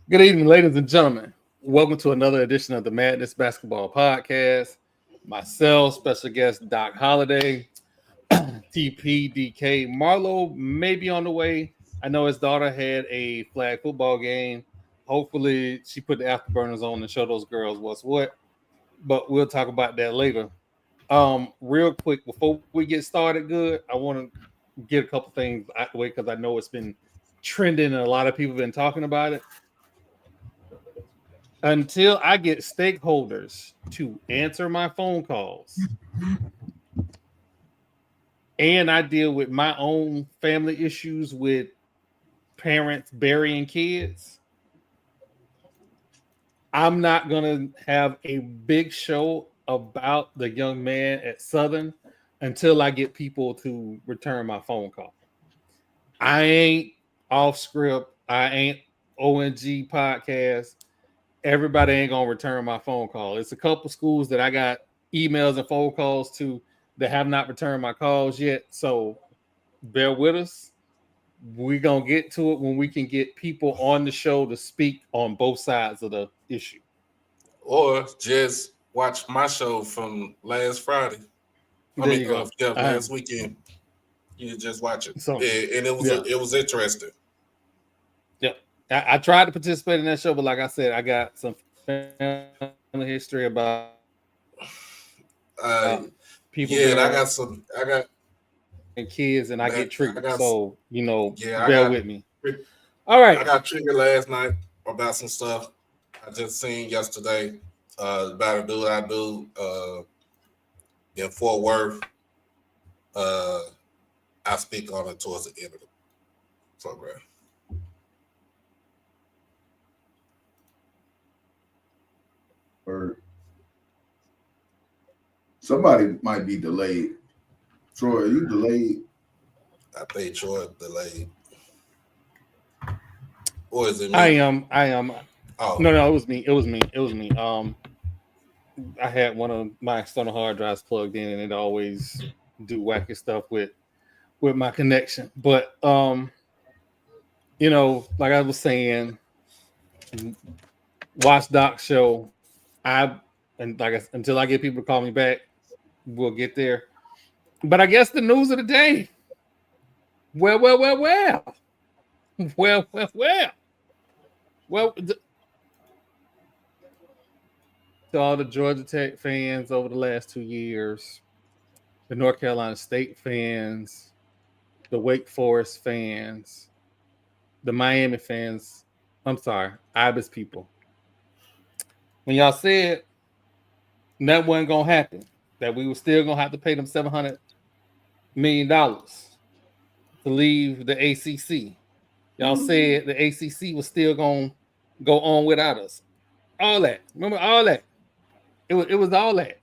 Good evening, ladies and gentlemen. Welcome to another edition of the Madness Basketball Podcast. Myself, special guest Doc Holliday, TPDK. Marlo may be on the way. I know his daughter had a flag football game. Hopefully, she put the afterburners on and show those girls what's what. But we'll talk about that later. Real quick, before we get started, good, I want to get a couple things out the way because I know it's been trending and a lot of people have been talking about it. Until I get stakeholders to answer my phone calls and I deal with my own family issues with parents burying kids, I'm not going to have a big show about the young man at Southern until I get people to return my phone call. I ain't off script. I ain't ONG podcast. Everybody ain't gonna return my phone call. It's a couple schools that I got emails and phone calls to that have not returned my calls yet. So bear with us. We're gonna get to it when we can get people on the show to speak on both sides of the issue. Or just watch my show from last Friday. Last weekend. You just watch it. So, and it was interesting. Yeah. I tried to participate in that show, but like I said, I got some family history about people. Yeah, and I got kids, and I get triggered. Bear with me. All right. I got triggered last night about some stuff I just seen yesterday about a dude I do in Fort Worth. I speak on it towards the end of the program. Or somebody might be delayed. Troy, are you delayed? I think Troy delayed. Or is it me? I am. Oh. No, it was me. I had one of my external hard drives plugged in, and it always do wacky stuff with my connection. But like I was saying, watch Doc's show. Until I get people to call me back, we'll get there. But I guess the news of the day. Well. To all the Georgia Tech fans over the last 2 years, the North Carolina State fans, the Wake Forest fans, the Miami fans, Ibis people. When y'all said that wasn't going to happen, that we were still going to have to pay them $700 million to leave the ACC. Y'all said the ACC was still going to go on without us. All that. Remember all that? It was all that.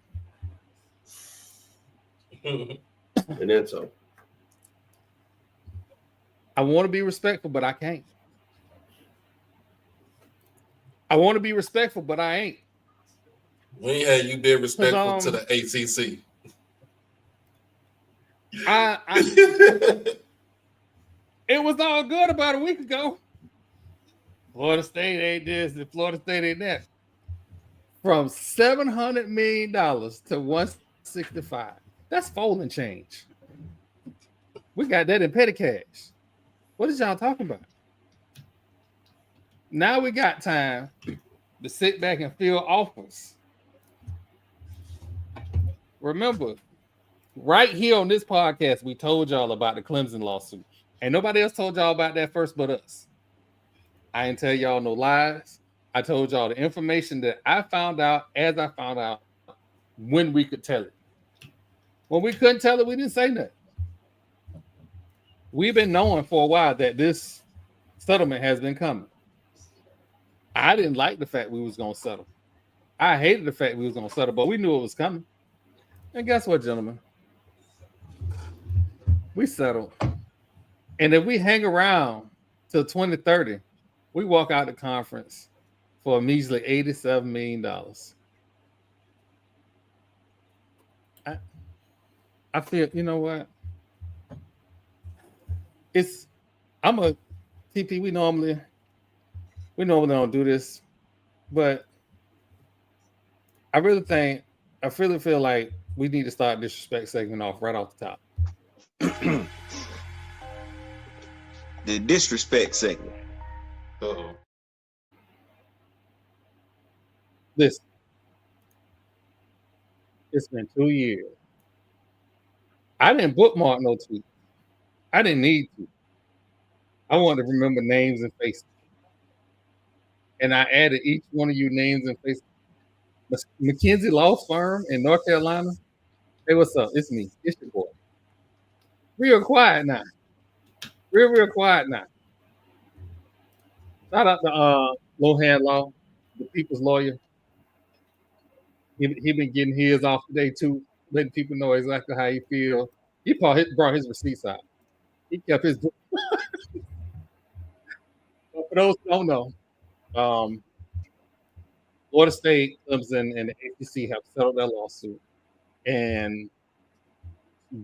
And then so. I want to be respectful, but I can't. I want to be respectful, but I ain't. When have you been respectful to the ACC? It was all good about a week ago. Florida State ain't this, and Florida State ain't that. From $700 million to $165. That's folding change. We got that in petty cash. What is y'all talking about? Now we got time to sit back and fill offers. Remember, right here on this podcast, we told y'all about the Clemson lawsuit. And nobody else told y'all about that first but us. I didn't tell y'all no lies. I told y'all the information that I found out as I found out when we could tell it. When we couldn't tell it, we didn't say nothing. We've been knowing for a while that this settlement has been coming. I didn't like the fact we was going to settle. I hated the fact we was going to settle, but we knew it was coming. And guess what, gentlemen? We settled. And if we hang around till 2030, we walk out the conference for a measly $87 million. I feel, you know what? I'm a TP, we normally don't do this, but I really feel like we need to start disrespect segment off right off the top. The disrespect segment. Uh-oh. Listen, it's been 2 years. I didn't bookmark no tweets. I didn't need to. I wanted to remember names and faces. And I added each one of you names and faces. McKinsey Law Firm in North Carolina. Hey, what's up? It's me. It's your boy. Real quiet now. Real quiet now. Shout out to Lohan Law, the people's lawyer. He been getting his off today too, letting people know exactly how he feels. He brought his receipts out. He kept his. But for those who don't know, Florida State, Clemson, and the ACC have settled their lawsuit, and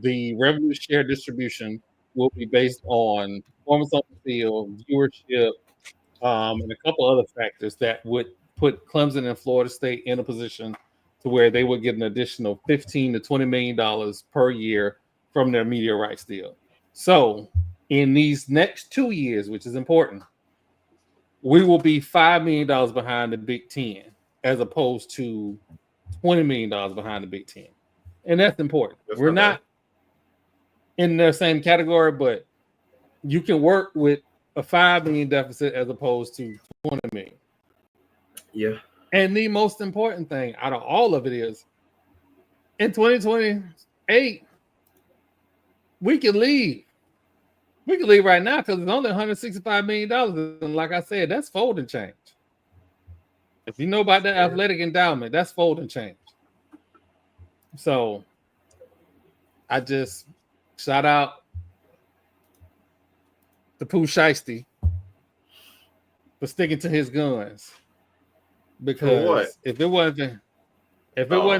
the revenue share distribution will be based on performance on the field, viewership, and a couple other factors that would put Clemson and Florida State in a position to where they would get an additional $15 to $20 million per year from their media rights deal. So in these next 2 years, which is important, we will be $5 million behind the Big Ten as opposed to $20 million behind the Big Ten. And that's important. We're not in the same category, but you can work with a $5 million deficit as opposed to $20 million. Yeah. And the most important thing out of all of it is in 2028, we can leave. We can leave right now because it's only $165 million. And like I said, that's folding change. If you know about the athletic endowment, that's folding change. So I just shout out to Pooh Shiesty for sticking to his guns. Because if it wasn't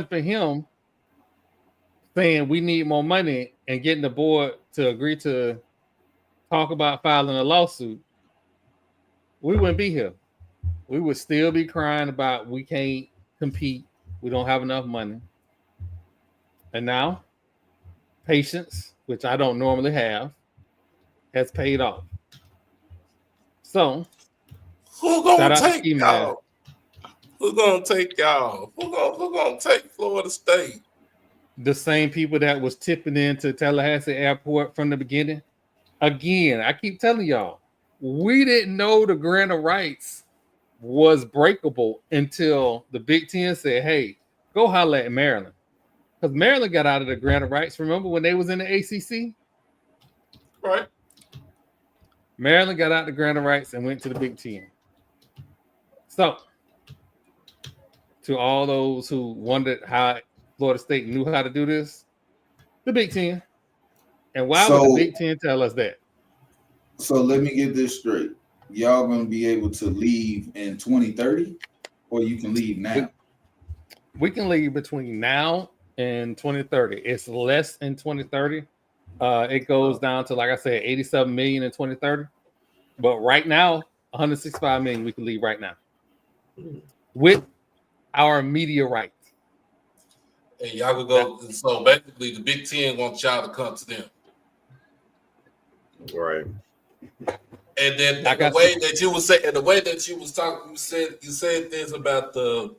for him saying we need more money and getting the board to agree to talk about filing a lawsuit, we wouldn't be here. We would still be crying about we can't compete. We don't have enough money. And now, patience, which I don't normally have, has paid off. So, who gonna take y'all? Who gonna take y'all? Who gonna take Florida State? The same people that was tipping into Tallahassee Airport from the beginning. Again, I keep telling y'all, we didn't know the grant of rights was breakable until the Big Ten said, hey, go holler at Maryland. Because Maryland got out of the grant of rights. Remember when they was in the ACC? Right. Maryland got out the grant of rights and went to the Big Ten. So, to all those who wondered how Florida State knew how to do this, the Big Ten. And why would the Big Ten tell us that? So let me get this straight. Y'all going to be able to leave in 2030 or you can leave now? We can leave between now and 2030. It's less in 2030. It goes down to, like I said, 87 million in 2030. But right now, 165 million, we can leave right now. With our media rights. And y'all could go. So basically, the Big Ten wants y'all to come to them, right? And then the way that you was talking, you said things about the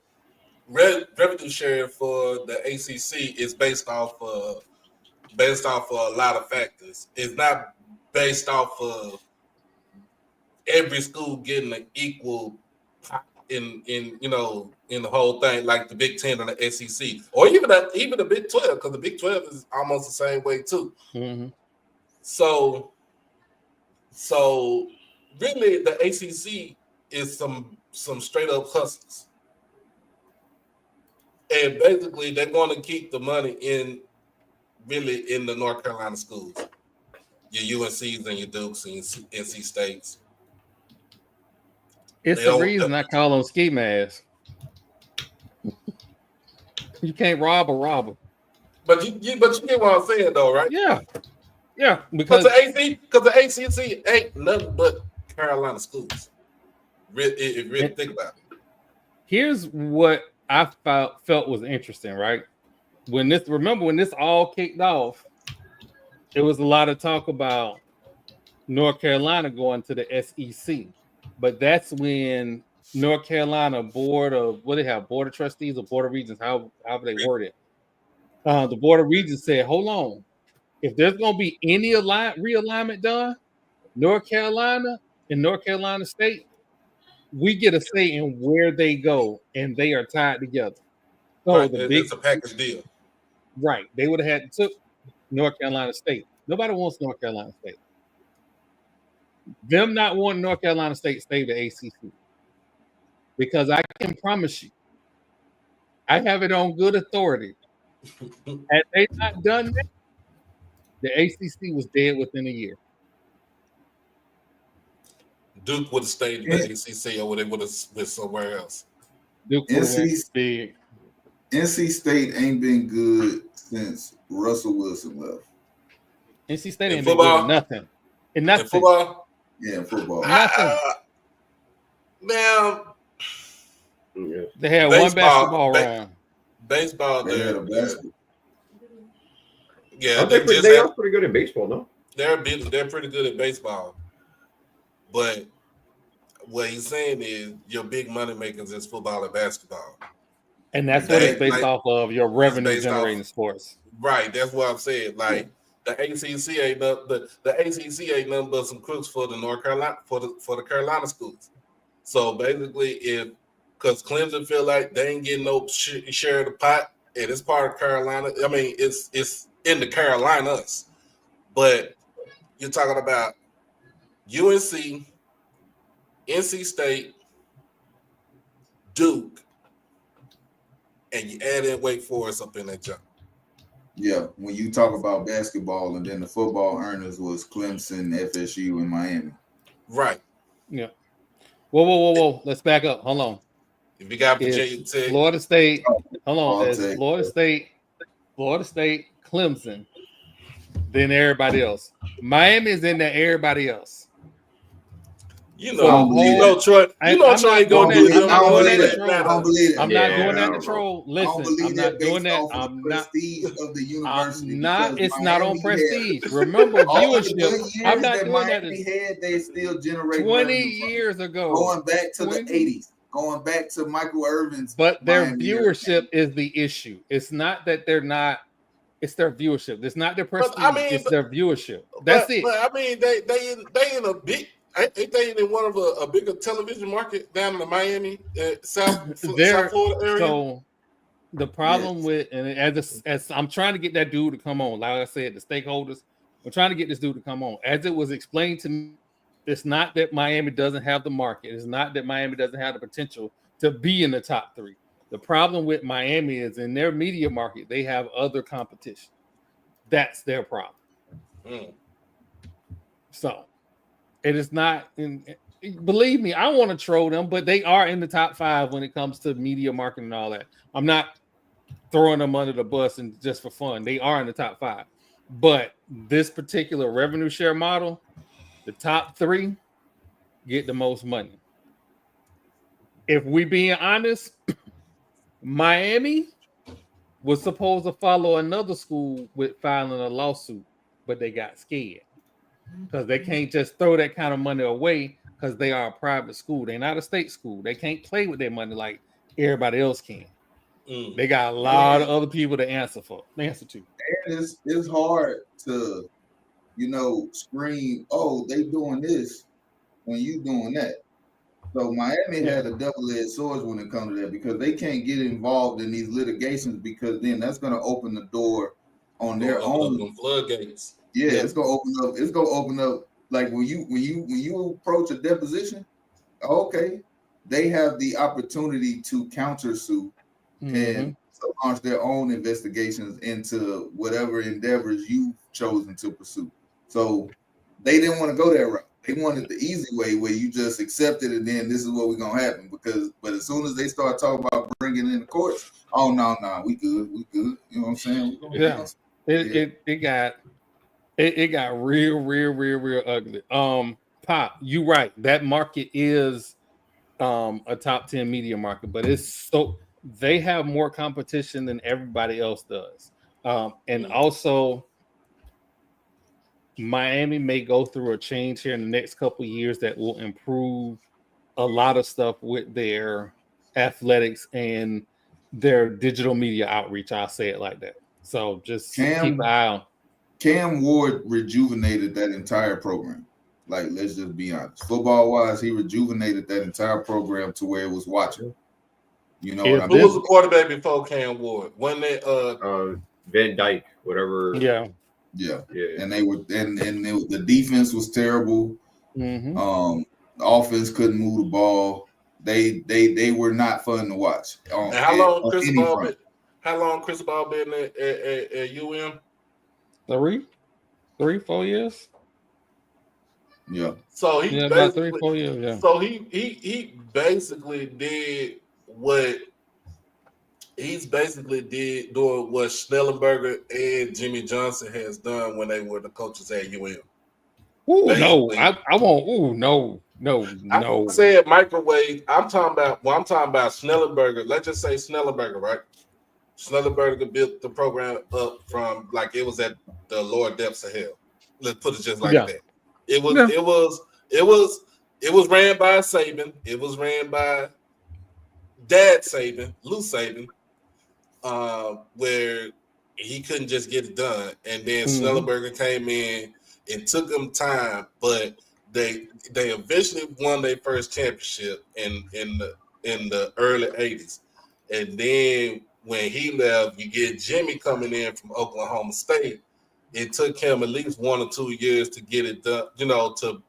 revenue share for the ACC is based off of a lot of factors. It's not based off of every school getting an equal in the whole thing, like the Big Ten and the SEC, or even the Big 12, because the Big 12 is almost the same way too. Mm-hmm. So really, the ACC is some straight up hustlers, and basically they're going to keep the money in the North Carolina schools, your UNCs and your Dukes and your NC States. It's the reason I call them ski masks. You can't rob a robber. But you get what I'm saying, though, right? Yeah. Because the ACC ain't nothing but Carolina schools. Really think about it. Here's what I felt was interesting, right? When this all kicked off, it was a lot of talk about North Carolina going to the SEC, but that's when North Carolina board of trustees or board of regents, however they word it. The board of regents said, "Hold on, if there's going to be any realignment done, North Carolina and North Carolina State, we get a say in where they go, and they are tied together." So Right, it's a package deal. Right, they would have had to took North Carolina State. Nobody wants North Carolina State. Them not wanting North Carolina State stay the ACC, because I can promise you, I have it on good authority. Had they not done that, the ACC was dead within a year. Duke would have stayed in the ACC, or they would have went somewhere else. Duke would have went big. NC State ain't been good since Russell Wilson left. NC State ain't been good in nothing. In nothing. In football? Yeah, football. Nothing. Now, they had one basketball round. Baseball, they had a basketball. Yeah, they are pretty good at baseball, no? They're pretty good at baseball, but what he's saying is your big money makers is football and basketball, and that's what it's based off of, your revenue generating sports. Right, that's what I'm saying. Like the ACC ain't nothing. The ACC ain't nothing but some crooks for the North Carolina for the Carolina schools. So basically, because Clemson feel like they ain't getting no share of the pot, and it's part of Carolina. I mean, it's in the Carolinas, but you're talking about UNC, NC State, Duke, and you add in Wake Forest up in that jump. Yeah, when you talk about basketball, and then the football earners was Clemson, FSU, and Miami. Right. Yeah. Whoa. Let's back up. Hold on. If you got Virginia Tech, Florida State. Hold on. It's Florida State, Clemson, then everybody else. Miami is in there, everybody else. You know, Troy. You know, Troy ain't going to do I don't believe it. I'm not going down the troll. Listen, I'm not doing that. I'm not. Prestige of the university. It's not on prestige. Remember viewership. I'm not doing that. They still generate 20 years ago. Going back to the 80s. Going back to Michael Irvin's. But their viewership is the issue. It's not that they're not. It's their viewership. It's not their prestige. It's their viewership. That's it. But I mean, they in a big. Ain't they in one of a bigger television market down in the Miami, South Florida area? So the problem with, and as I'm trying to get that dude to come on, like I said, the stakeholders, I'm trying to get this dude to come on. As it was explained to me, it's not that Miami doesn't have the market. It's not that Miami doesn't have the potential to be in the top 3. The problem with Miami is in their media market, they have other competition. That's their problem. So it is not. Believe me, I want to troll them, but they are in the top 5 when it comes to media marketing and all that. I'm not throwing them under the bus and just for fun. They are in the top 5. But this particular revenue share model, the top 3 get the most money. If we being honest, Miami was supposed to follow another school with filing a lawsuit, but they got scared because they can't just throw that kind of money away because they are a private school. They're not a state school. They can't play with their money like everybody else can. They got a lot of other people to answer to. And it's hard to, scream, oh, they doing this when you doing that. So Miami had a double-edged sword when it comes to that, because they can't get involved in these litigations, because then that's going to open the door on their own floodgates. Yeah, it's going to open up. It's going to open up, like when you approach a deposition. Okay, they have the opportunity to countersue and to launch their own investigations into whatever endeavors you've chosen to pursue. So they didn't want to go that route. They wanted the easy way, where you just accept it and then this is what we're gonna happen. But as soon as they start talking about bringing in the courts, oh no, we good. You know what I'm saying? It got real ugly. pop. You're right. That market is a top 10 media market, but they have more competition than everybody else does. And also, Miami may go through a change here in the next couple of years that will improve a lot of stuff with their athletics and their digital media outreach. I'll say it like that. So just keep an eye on. Cam Ward rejuvenated that entire program. Like, let's just be honest. Football wise, he rejuvenated that entire program to where it was watchable. You know what I mean? Who was the quarterback before Cam Ward? Wasn't it Van Dyke, whatever. Yeah. And they were the defense was terrible. Mm-hmm. The offense couldn't move the ball. They were not fun to watch. And how long Chris Ball been at UM? 3-4 years. Yeah. So he about 3-4 years. Yeah. So he basically did what doing what Schnellenberger and Jimmy Johnson has done when they were the coaches at UM. Ooh, no, I won't. Ooh, no. I said microwave. I'm talking about Schnellenberger. Let's just say Schnellenberger, right? Schnellenberger built the program up from like it was at the lower depths of hell. Let's put it just like that. It was ran by Saban. It was ran by Dad Saban, Lou Saban, where he couldn't just get it done. And then Schnellenberger came in and took him time, but they eventually won their first championship in the early 80s. And then when he left, you get Jimmy coming in from Oklahoma State. It took him at least 1 or 2 years to get it done, to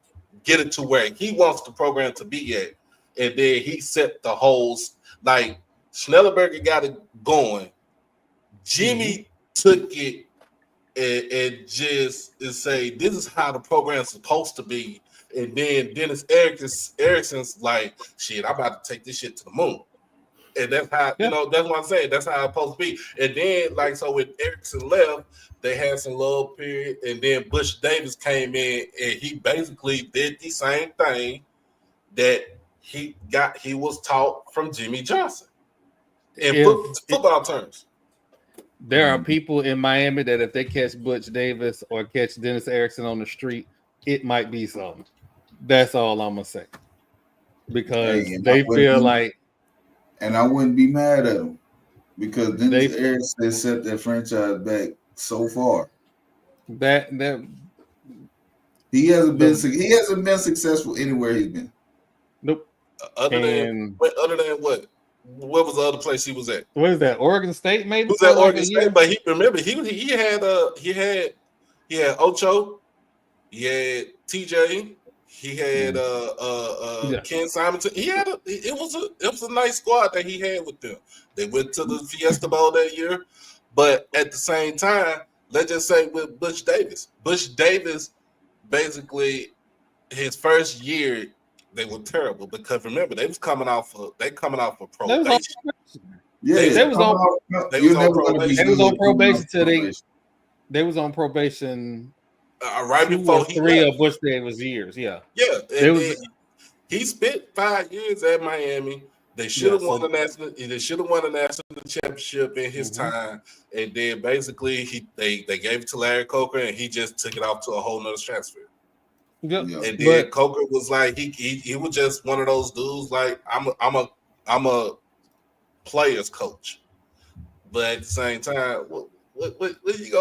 get it to where he wants the program to be at. And then he set the holes. Like Schnellenberger got it going. Jimmy took it and just say, this is how the program's supposed to be. And then Dennis Erickson's like, shit, I'm about to take this shit to the moon. And that's how, that's what I'm saying. That's how it's supposed to be. And then, so when Erickson left, they had some low period. And then Bush Davis came in and he basically did the same thing that he was taught from Jimmy Johnson in football terms. There are people in Miami that if they catch Butch Davis or catch Dennis Erickson on the street, it might be something. That's all I'm gonna say. Because they feel like, and I wouldn't be mad at them because Dennis Erickson set that franchise back so far. That he hasn't been successful anywhere he's been. Nope. Other than what? What was the other place he was at? What is that? Oregon State, maybe? He was at Oregon State, but he had Ocho, he had TJ, he had Ken Simonton. It was a nice squad that he had with them. They went to the Fiesta Bowl that year, but at the same time, let's just say with Bush Davis basically his first year. They were terrible because remember they coming off of probation. They was on probation till they was on probation right before 3 of Bush Davis years. He spent 5 years at Miami. They should have won the national. They should have won the national championship in his time, and then basically they gave it to Larry Coker, and he just took it off to a whole nother stratosphere. Yep. And then Coker was like he was just one of those dudes like I'm a player's coach, but at the same time, what he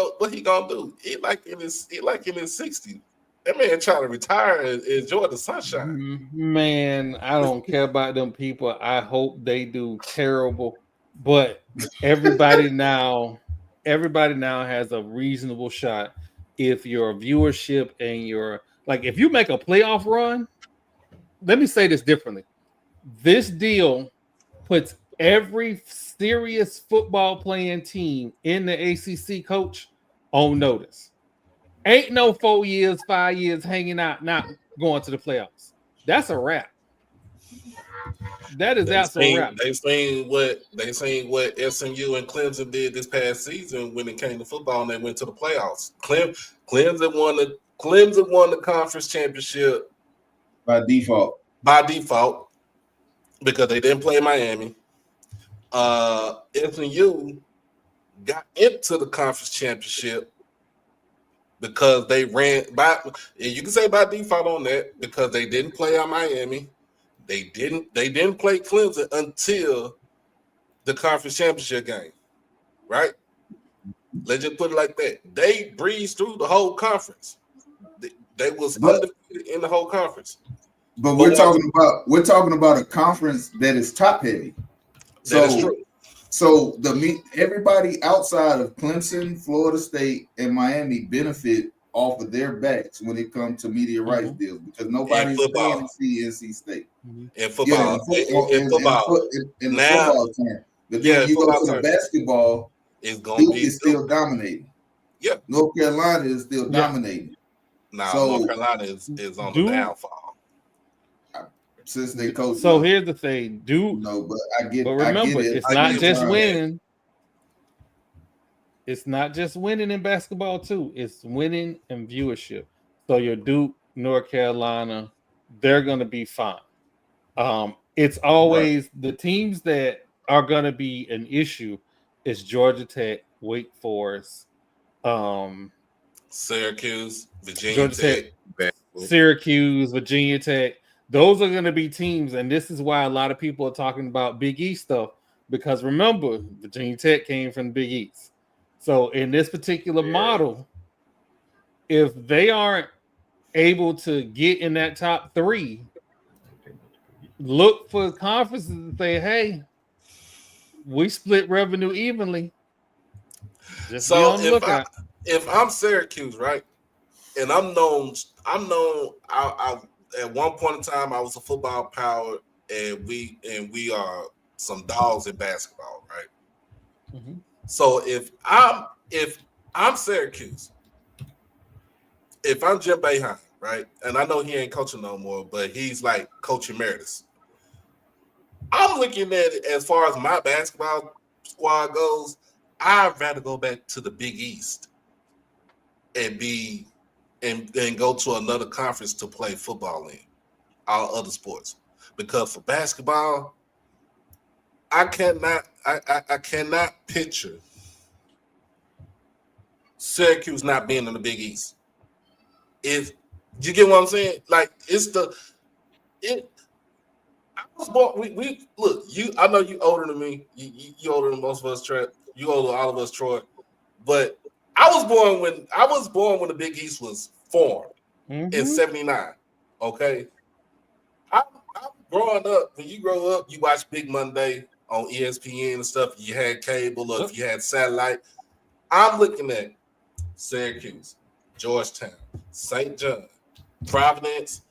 gonna do? He like in his 60s. That man trying to retire and enjoy the sunshine. Man, I don't care about them people. I hope they do terrible, but everybody now has a reasonable shot if your viewership and your if you make a playoff run, let me say this differently. This deal puts every serious football playing team in the ACC coach on notice. Ain't no 4 years, 5 years hanging out, not going to the playoffs. That's a wrap. That is absolute wrap. They seen what SMU and Clemson did this past season when it came to football and they went to the playoffs. Clemson won the conference championship by default. Because they didn't play Miami. SMU got into the conference championship because they ran by. You can say by default on that because they didn't play on Miami. They didn't play Clemson until the conference championship game, right? Let's just put it like that. They breezed through the whole conference. They was undefeated in the whole conference. But we're talking about a conference that is top heavy. That is true. So everybody outside of Clemson, Florida State, and Miami benefit off of their backs when it comes to media rights deals because nobody's paying to see NC State. In football, in the football term. But then you go to the basketball, Duke is still dominating. Yeah, North Carolina is still dominating. Now North Carolina is on the downfall since they coach. So here's the thing, Duke. No, but I get. But remember, it's not just winning. It's not just winning in basketball too. It's winning in viewership. So your Duke, North Carolina, they're going to be fine. It's always the teams that are going to be an issue. Is Georgia Tech, Wake Forest, Syracuse, Virginia Tech, Syracuse, Virginia Tech. Those are going to be teams, and this is why a lot of people are talking about Big East stuff. Because remember, Virginia Tech came from the Big East. So in this particular model, if they aren't able to get in that top three, look for conferences and say, "Hey, we split revenue evenly." Just so if I'm Syracuse, right, and I'm known. I at one point in time I was a football power, and we are some dogs in basketball, right? Mm-hmm. So if I'm Syracuse, if I'm Jim Boeheim, right, and I know he ain't coaching no more, but he's like Coach Emeritus. I'm looking at it as far as my basketball squad goes. I'd rather go back to the Big East and go to another conference to play football in, all other sports. Because for basketball, I cannot picture Syracuse not being in the Big East. If you get what I'm saying, like I was born. We look. I know you older than me. You older than most of us, Trent. You older than all of us, Troy. But I was born when the Big East was formed in '79. Okay, I'm growing up. When you grow up, you watch Big Monday on ESPN and stuff. You had cable, or if you had satellite. I'm looking at Syracuse, Georgetown, St. John, Providence.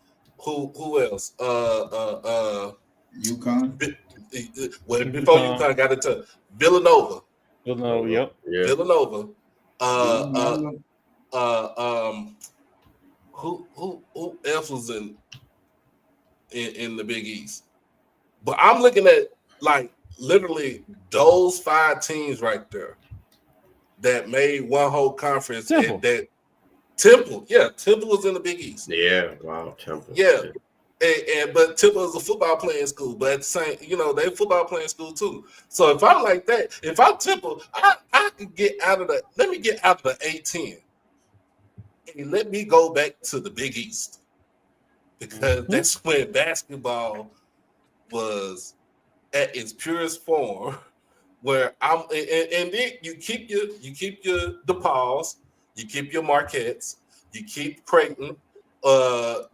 Who else? UConn. Before UConn got into Villanova. Yep. Yeah. Villanova. Who else was in the Big East? But I'm looking at like literally those 5 teams right there that made one whole conference. Temple. Temple was in the Big East. Yeah, wow, Temple. Yeah. But Temple is a football playing school, but at the same, they football playing school too. So if I'm like that, if I'm Temple, I could get out of the. Let me get out of the A10, and let me go back to the Big East because that's when basketball was at its purest form. Where I'm, and then you keep your DePauls, you keep your Marquettes, you keep Creighton.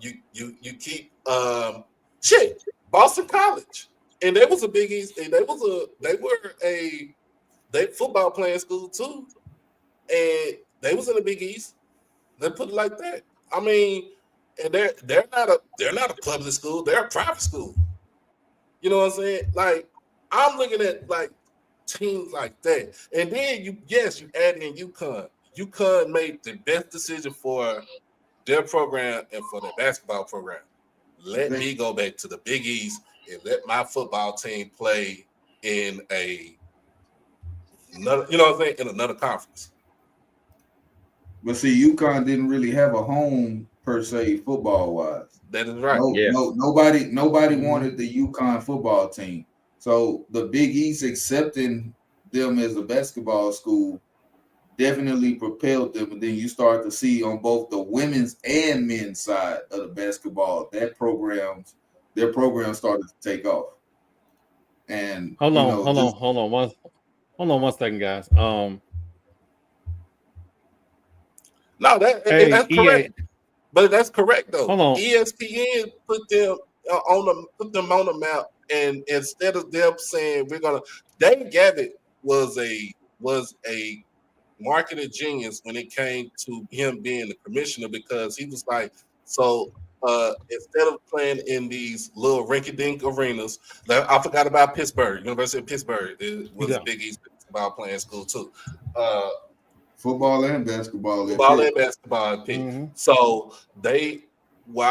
You keep Boston College, and they was a Big East, and they were a football playing school too, and they was in the Big East. Let's put it like that. I mean, and they're not a public school; they're a private school. You know what I'm saying? Like I'm looking at like teams like that, and then you add in UConn. UConn made the best decision for their program and for their basketball program. Let me go back to the Big East and let my football team play in another conference. But see, UConn didn't really have a home per se, football wise. That is right. Nobody wanted the UConn football team. So the Big East accepting them as a basketball school definitely propelled them. And then you start to see on both the women's and men's side of the basketball, their programs started to take off. And hold on one second, guys. No, that's EA, correct. But that's correct though. Hold on. ESPN put them on the map, and instead of them saying we're gonna, Dave Gavitt was a marketing genius when it came to him being the commissioner, because he was like, so instead of playing in these little rinky-dink arenas, I forgot about Pittsburgh, University of Pittsburgh. It was a Big East basketball playing school too. Football and basketball. Mm-hmm. So I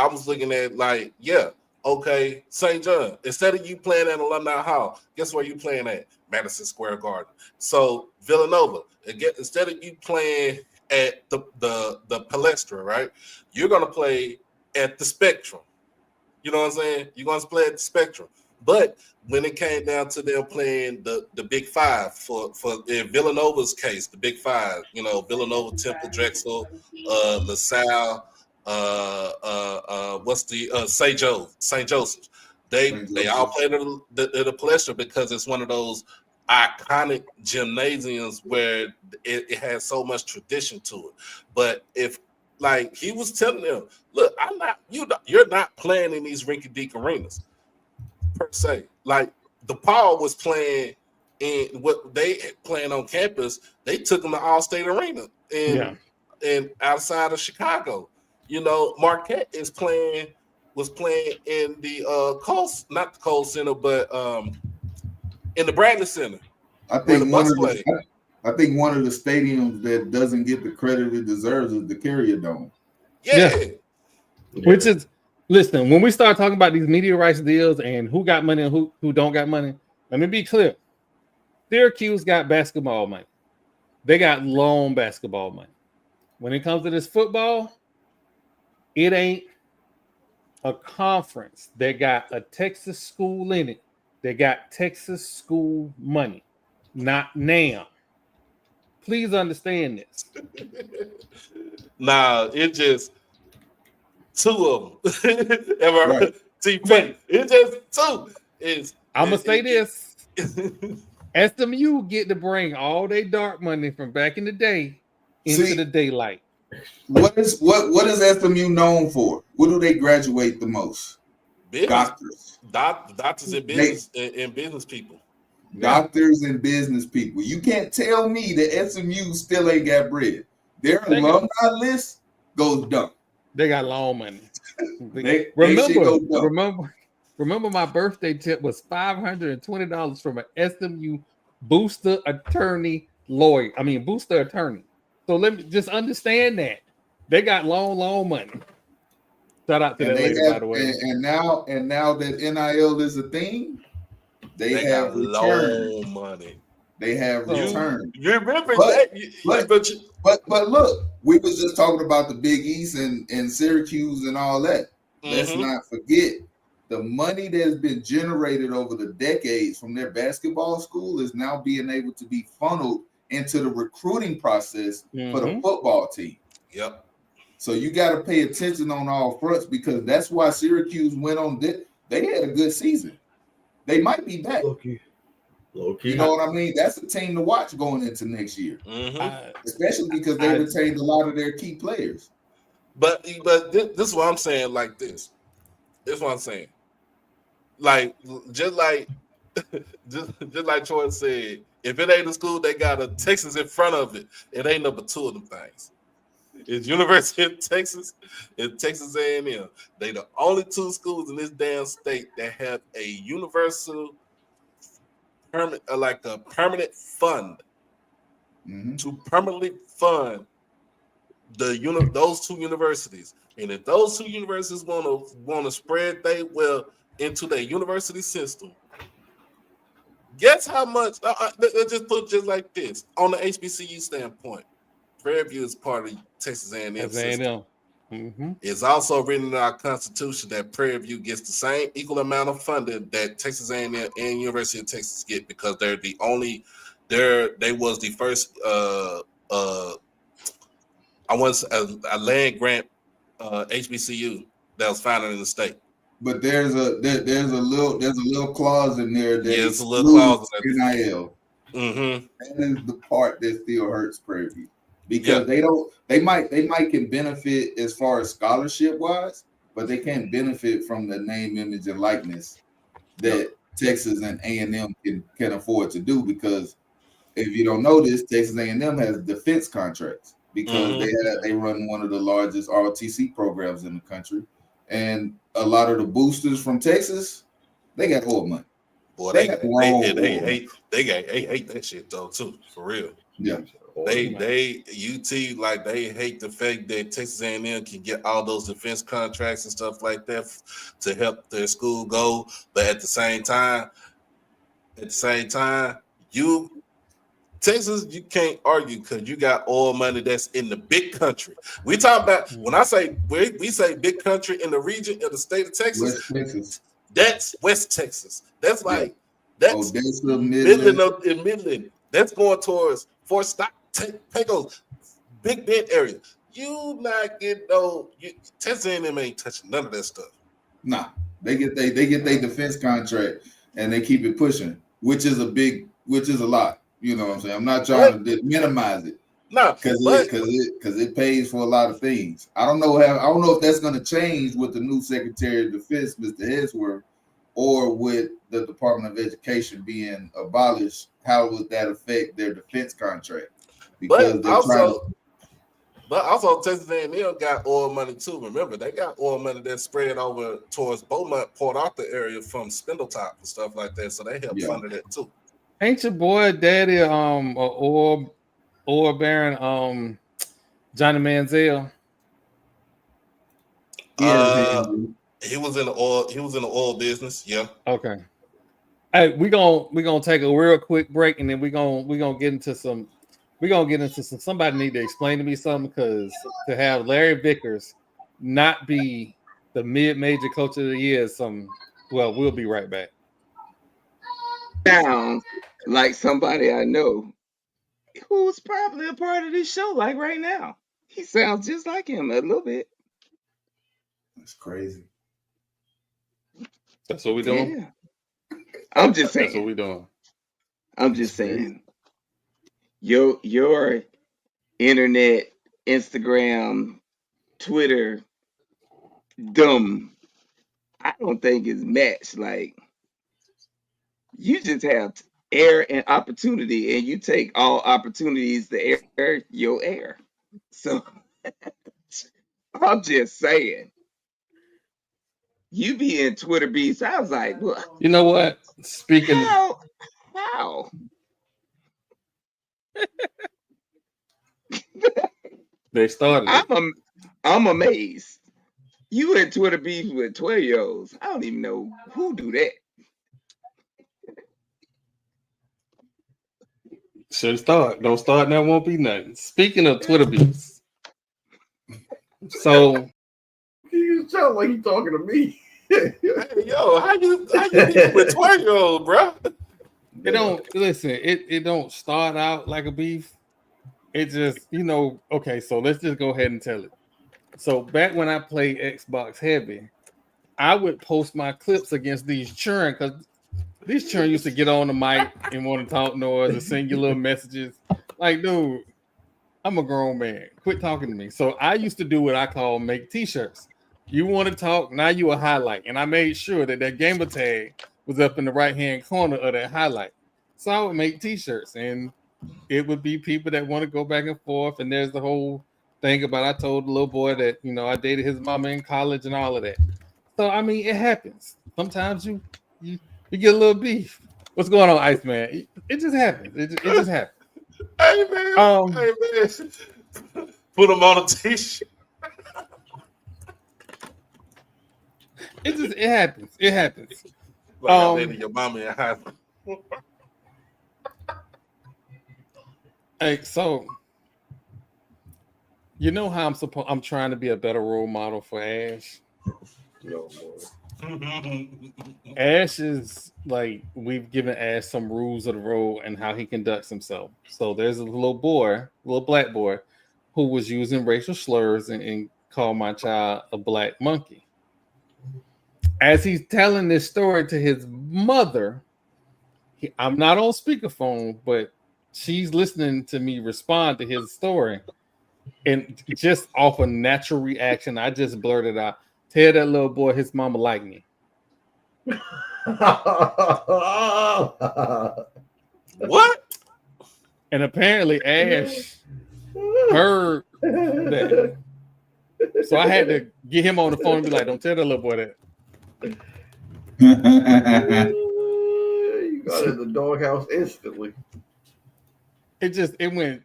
was looking at like, yeah, okay, St. John, instead of you playing at Alumni Hall, guess where you playing at? Madison Square Garden. So Villanova, instead of you playing at the Palestra, right? You're gonna play at the Spectrum. You know what I'm saying? You're gonna play at the Spectrum. But when it came down to them playing the Big Five, for in Villanova's case, the Big Five, Villanova, Temple, Drexel, LaSalle, St. Joseph's. They all played at the Palestra because it's one of those iconic gymnasiums where it has so much tradition to it. But if, like he was telling them, look, you're not playing in these rinky-dink arenas per se. Like DePaul was playing in what they playing on campus. They took them to All-State Arena and outside of Chicago. Marquette was playing in the not the Kohl Center, but in the Bradley Center. I think one of the stadiums that doesn't get the credit it deserves is the Carrier Dome. Yeah. Which is, listen, when we start talking about these media rights deals and who got money and who don't got money, let me be clear. Syracuse got basketball money. They got loan basketball money. When it comes to this football, it ain't a conference that got a Texas school in it. They got Texas school money, not NAM. Please understand this. Nah, it's just two of them. Right. It's just two. I'm gonna say this. SMU get to bring all their dark money from back in the day into the daylight. What is SMU known for? What do they graduate the most? Business. Doctors and business people. Doctors and business people. You can't tell me that SMU still ain't got bread. Their alumni list goes dumb. They got long money. Remember my birthday tip was $520 from an SMU booster attorney. So let me just understand that. They got long money. Shout out to that lady, by the way. And now that NIL is a thing, they have long money. They have returned. You remember that? But look, we was just talking about the Big East and Syracuse and all that. Mm-hmm. Let's not forget the money that has been generated over the decades from their basketball school is now being able to be funneled into the recruiting process for the football team. Yep. So you got to pay attention on all fronts, because that's why Syracuse went on. They had a good season. They might be back. Low key. You know what I mean? That's a team to watch going into next year, especially because they retained a lot of their key players. But this is what I'm saying. Like this. This is what I'm saying. Like just like Troy said, if it ain't a school, they got a Texas in front of it. It ain't number two of them things. It's University of Texas and Texas A&M. They the only two schools in this damn state that have a universal permanent fund to permanently fund those two universities. And if those two universities want to spread their wealth into their university system, guess how much? Let's just put it just like this. On the HBCU standpoint, Prairie View is part of Texas A&M system. It's also written in our Constitution that Prairie View gets the same equal amount of funding that Texas A&M and University of Texas get because they're the only. They was the first. I want a land grant HBCU that was founded in the state. But there's a little clause in there that it's a little clause in NIL. Mm-hmm. That is the part that still hurts Prairie View because they might can benefit as far as scholarship wise, but they can't benefit from the name, image, and likeness that Texas and A&M can afford to do because if you don't know this, Texas A&M has defense contracts because they run one of the largest ROTC programs in the country, and a lot of the boosters from Texas, they got oil money. Boy, they hate that shit though too, for real. Yeah, they UT like they hate the fact that Texas A&M can get all those defense contracts and stuff like that to help their school go, but at the same time, Texas, you can't argue because you got oil money that's in the big country. We talk about when I say we say big country in the region of the state of Texas. West Texas. That's West Texas. That's like that's Odessa, Midland. That's going towards Fort Stock, Pecos, Big Bend area. You not get Texas A&M ain't touching none of that stuff. Nah, they get their defense contract and they keep it pushing, which is a lot. You know what I'm saying? I'm not trying to minimize it. No, because it pays for a lot of things. I don't know if that's going to change with the new Secretary of Defense, Mr. Hesworth, or with the Department of Education being abolished. How would that affect their defense contract? Because but also Texas A&M got oil money too. Remember, they got oil money that's spread over towards Beaumont, Port Arthur area from Spindletop and stuff like that. So they help fund that too. Ain't your boy daddy oil baron Johnny Manziel? He was in the oil business. Yeah. Okay. Hey, we're gonna take a real quick break and then we're gonna get into some somebody need to explain to me something, because to have Larry Vickers not be the mid-major coach of the year is we'll be right back. Sounds like somebody I know who's probably a part of this show, like right now. He sounds just like him a little bit. That's crazy. That's what we're doing. Yeah. I'm just saying. That's what we're doing. I'm just saying. Your internet, Instagram, Twitter, dumb, I don't think is matched. Like, you just have air and opportunity, and you take all opportunities to air your air. So I'm just saying, you be in Twitter beats. I was like, well, you know what? Speaking how? They started. I'm amazed. You in Twitter beats with 12-year-olds. I don't even know who do that. Should start. Don't start now, won't be nothing. Speaking of Twitter beefs. So you sound like you talking to me. Hey, yo, how you with 12-year-old, bro? It don't start out like a beef. It just, okay, so let's just go ahead and tell it. So back when I played Xbox heavy, I would post my clips against these churn, because these churn used to get on the mic and want to talk noise and send you little messages. Like, dude, I'm a grown man. Quit talking to me. So I used to do what I call make t-shirts. You want to talk, now you a highlight. And I made sure that gamer tag was up in the right-hand corner of that highlight. So I would make t-shirts, and it would be people that want to go back and forth. And there's the whole thing about I told the little boy that, I dated his mama in college and all of that. So, I mean, it happens. Sometimes you get a little beef. What's going on, Iceman? It just happens. It just happens. Hey, man. Put them on a t-shirt. It happens. It happens. Like I dated your mama in high school. Hey, so You know how I'm trying to be a better role model for Ash. Yo, boy. Ash is like, we've given Ash some rules of the road and how he conducts himself. So there's a little black boy, who was using racial slurs and called my child a black monkey. As he's telling this story to his mother, I'm not on speakerphone, but she's listening to me respond to his story. And just off a natural reaction, I just blurted out, "Tell that little boy his mama like me." What? And apparently Ash heard that. So I had to get him on the phone and be like, "Don't tell that little boy that." You got in the doghouse instantly. It went.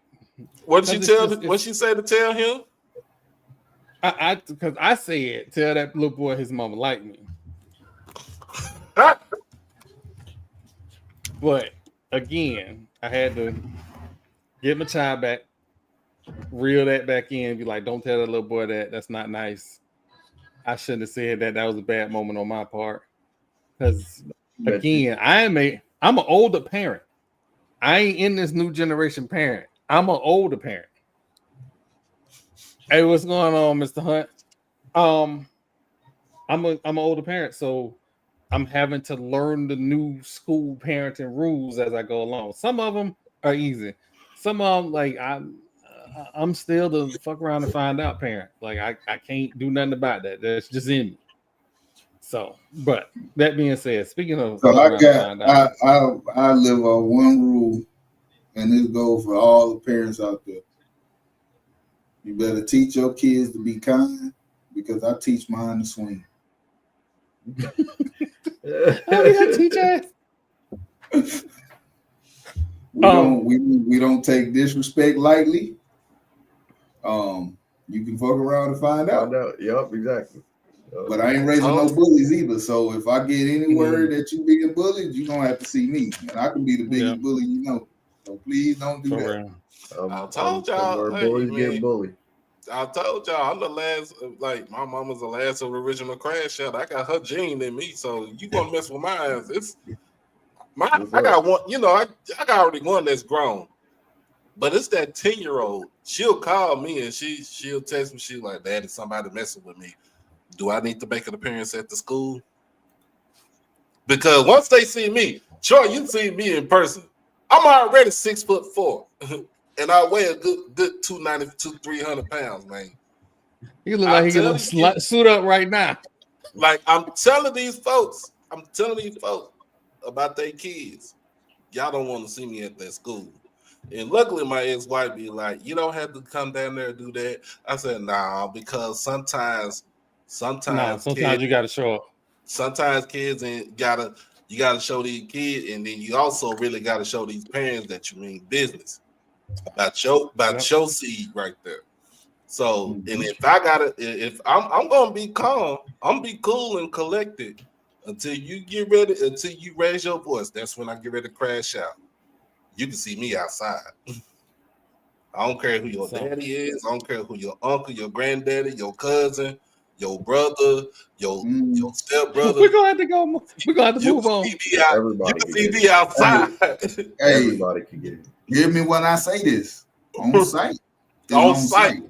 What did you tell? What she said to tell him? Because I said, "Tell that little boy his mama like me." But again, I had to get my child back, reel that back in, be like, "Don't tell that little boy that. That's not nice. I shouldn't have said that. That was a bad moment on my part." Because again, I'm an older parent. I ain't in this new generation parent. I'm an older parent. Hey, what's going on, Mr. Hunt? I'm an older parent, so I'm having to learn the new school parenting rules as I go along. Some of them are easy. Some of them, like I'm still the fuck around and find out parent. Like I can't do nothing about that. That's just in me. So, but that being said, speaking of, so I live on one rule, and this goes for all the parents out there. You better teach your kids to be kind, because I teach mine to swing. How do you teach us? We don't take disrespect lightly. You can fuck around and find out. Yep, exactly. But I ain't raising no bullies either. So if I get any word that you being bullied, you're gonna have to see me. And I can be the biggest bully you know. So please don't do that. I told y'all, bullies get bullied. I told y'all, I'm the last. Like my mama's the last of the original crash out. I got her gene in me, so you gonna mess with mine? I got one. You know, I got already one that's grown, but it's that 10-year-old. She'll call me and she'll text me. She's like, "Daddy, somebody messing with me. Do I need to make an appearance at the school?" Because once they see me, sure, you see me in person. I'm already 6'4", and I weigh a good 290, 300 pounds, man. You look like he gonna suit up right now. Like I'm telling these folks about their kids. Y'all don't want to see me at that school. And luckily, my ex-wife be like, "You don't have to come down there and do that." I said, "Nah," because sometimes you gotta show up. Sometimes kids you gotta show these kids, and then you also really gotta show these parents that you mean business about your seed right there. So, and if I'm gonna be calm, I'm gonna be cool and collected until you raise your voice. That's when I get ready to crash out. You can see me outside. I don't care who your daddy is. I don't care who your uncle, your granddaddy, your cousin, your brother, your stepbrother. We're gonna have to go. We're gonna have to move on. You can see me outside. Hey, everybody can get it. Hear me when I say this. On site. On site.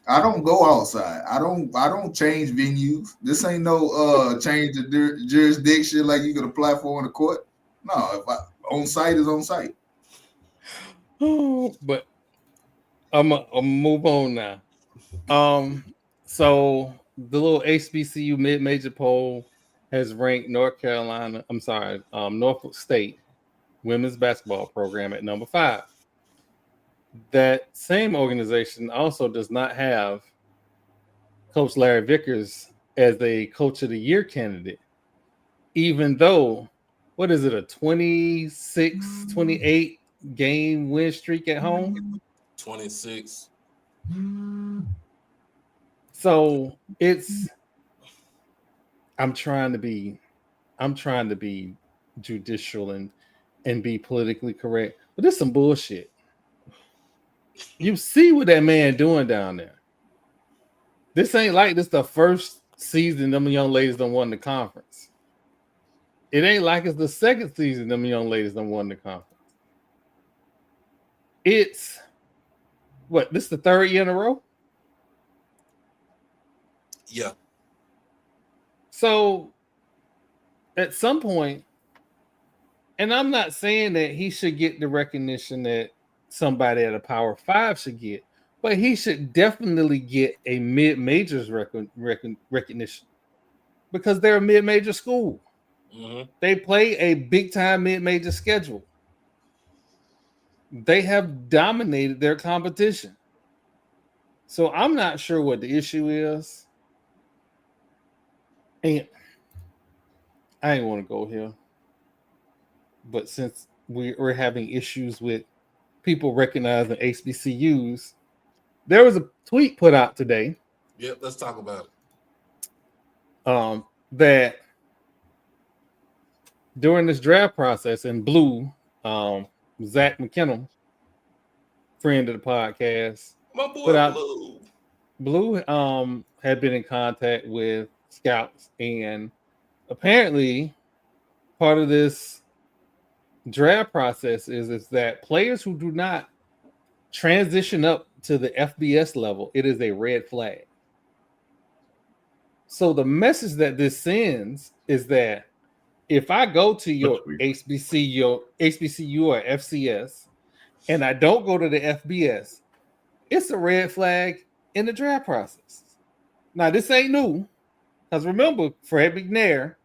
I don't go outside. I don't change venues. This ain't no change the jurisdiction like you could apply for in the court. No, on site is on site. But I'm move on now. So the little HBCU mid-major poll has ranked Norfolk State women's basketball program at number 5. That same organization also does not have Coach Larry Vickers as a Coach of the Year candidate, even though, what is it, a 26, 28 game win streak at home? 26. So I'm trying to be judicial and be politically correct, but there's some bullshit. You see what that man doing down there. This ain't like this the first season them young ladies done won the conference. It ain't like it's the second season them young ladies done won the conference. It's what, this the third year in a row? Yeah. So at some point, and I'm not saying that he should get the recognition that somebody at a Power 5 should get, but he should definitely get a mid-majors recognition because they're a mid-major school. Mm-hmm. They play a big-time mid-major schedule. They have dominated their competition. So I'm not sure what the issue is. And I ain't want to go here. But since we're having issues with people recognizing HBCUs, there was a tweet put out today. Yep, let's talk about it. That during this draft process, and Blue, Zach McKinnell, friend of the podcast, my boy Blue had been in contact with scouts, and apparently part of this draft process is that players who do not transition up to the FBS level, it is a red flag. So the message that this sends is that if I go to your HBCU or FCS and I don't go to the FBS, it's a red flag in the draft process. Now, this ain't new, because remember, Fred McNair,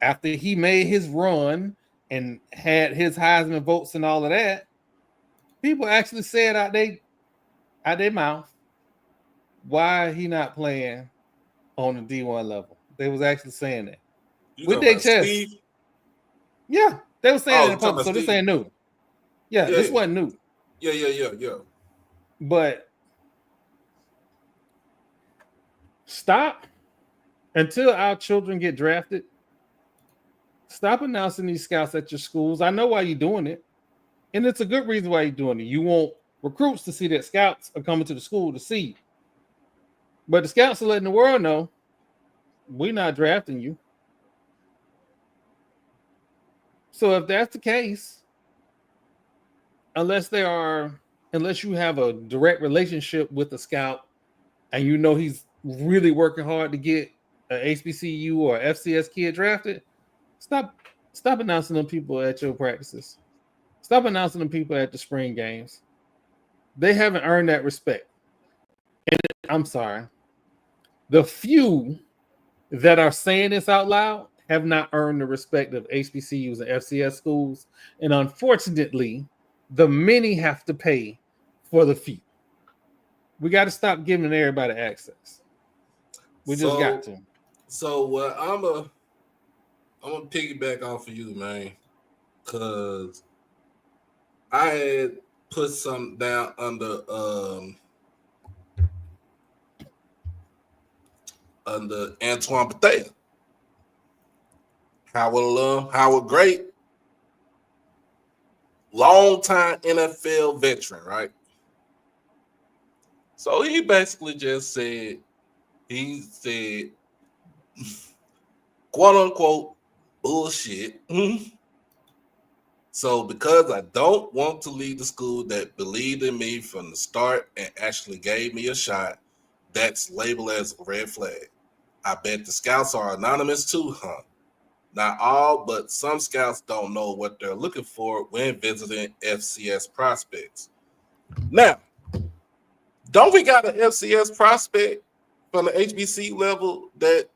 after he made his run and had his Heisman votes and all of that, people actually said out their mouth, why he not playing on the D1 level. They was actually saying that. With their chest. Steve? Yeah, they were saying it in public, so this ain't new. Yeah, this wasn't new. Yeah. But stop until our children get drafted. Stop announcing these scouts at your schools. I know why you're doing it. And it's a good reason why you're doing it. You want recruits to see that scouts are coming to the school to see you. But the scouts are letting the world know we're not drafting you. So if that's the case, unless you have a direct relationship with the scout and you know he's really working hard to get an HBCU or FCS kid drafted, stop announcing them people at your practices. Stop announcing them people at the spring games. They haven't earned that respect. And I'm sorry. The few that are saying this out loud have not earned the respect of HBCUs and FCS schools. And unfortunately, the many have to pay for the few. We got to stop giving everybody access. We just got to. So I'm gonna piggyback off of you, man, because I had put something down under Antoine Bethea. Howard Great, long-time NFL veteran, right? So he basically just said, quote unquote, bullshit. So because I don't want to leave the school that believed in me from the start and actually gave me a shot, that's labeled as a red flag. I bet the scouts are anonymous too, huh? Not all, but some scouts don't know what they're looking for when visiting FCS prospects. Now, don't we got an FCS prospect from the HBC level that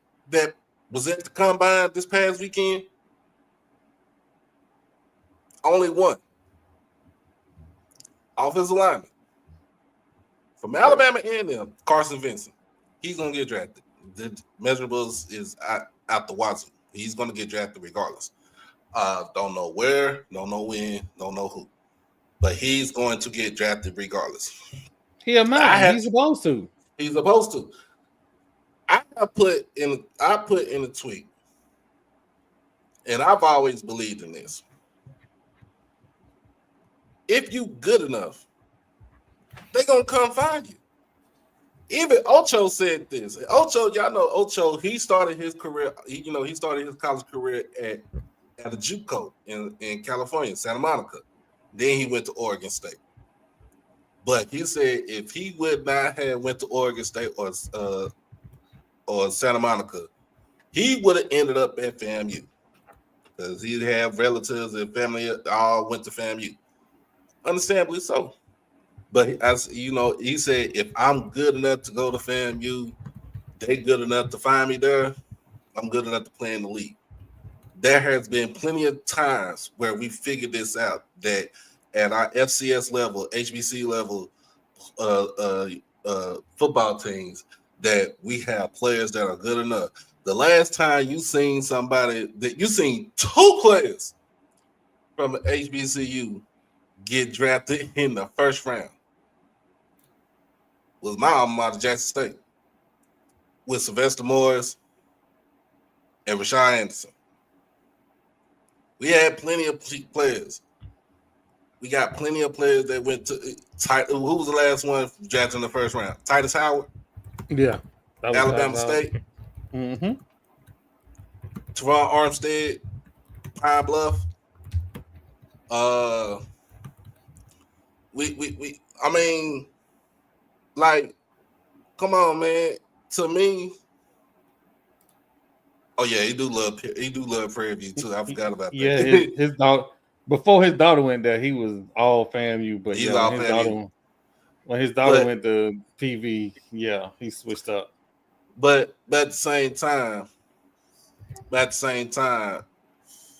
was at the combine this past weekend? Only one. Offensive lineman. From Alabama A&M, Carson Vincent. He's going to get drafted. The measurables is out the wazoo. He's going to get drafted regardless. Don't know where, don't know when, don't know who. But he's going to get drafted regardless. He's supposed to. He's supposed to. I put in a tweet, and I've always believed in this. If you good enough They're gonna come find you. Even Ocho said this. Ocho, y'all know Ocho. He started his career. He started his college career at a JUCO in California, Santa Monica. Then he went to Oregon State. But he said if he would not have went to Oregon State or Santa Monica, he would have ended up at FAMU because he'd have relatives and family all went to FAMU. Understandably so. But he said if I'm good enough to go to FAMU, they good enough to find me there, I'm good enough to play in the league. There has been plenty of times where we figured this out that at our FCS level, HBC level, football teams, that we have players that are good enough. The last time you seen somebody that you seen two players from an HBCU get drafted in the first round was my alma mater, Jackson State, with Sylvester Morris and Rashad Anderson. We had plenty of players. We got plenty of players that went to who was the last one drafted in the first round? Titus Howard? Yeah. Alabama State. Mm-hmm. Teron Armstead, Pine Bluff. I mean, like, come on, man. To me, oh yeah, he do love Prairie View too. I forgot about that. Yeah, his daughter. Before his daughter went there, he was all FAMU. But He's yeah, all when his daughter went to PV, yeah, he switched up. But at the same time,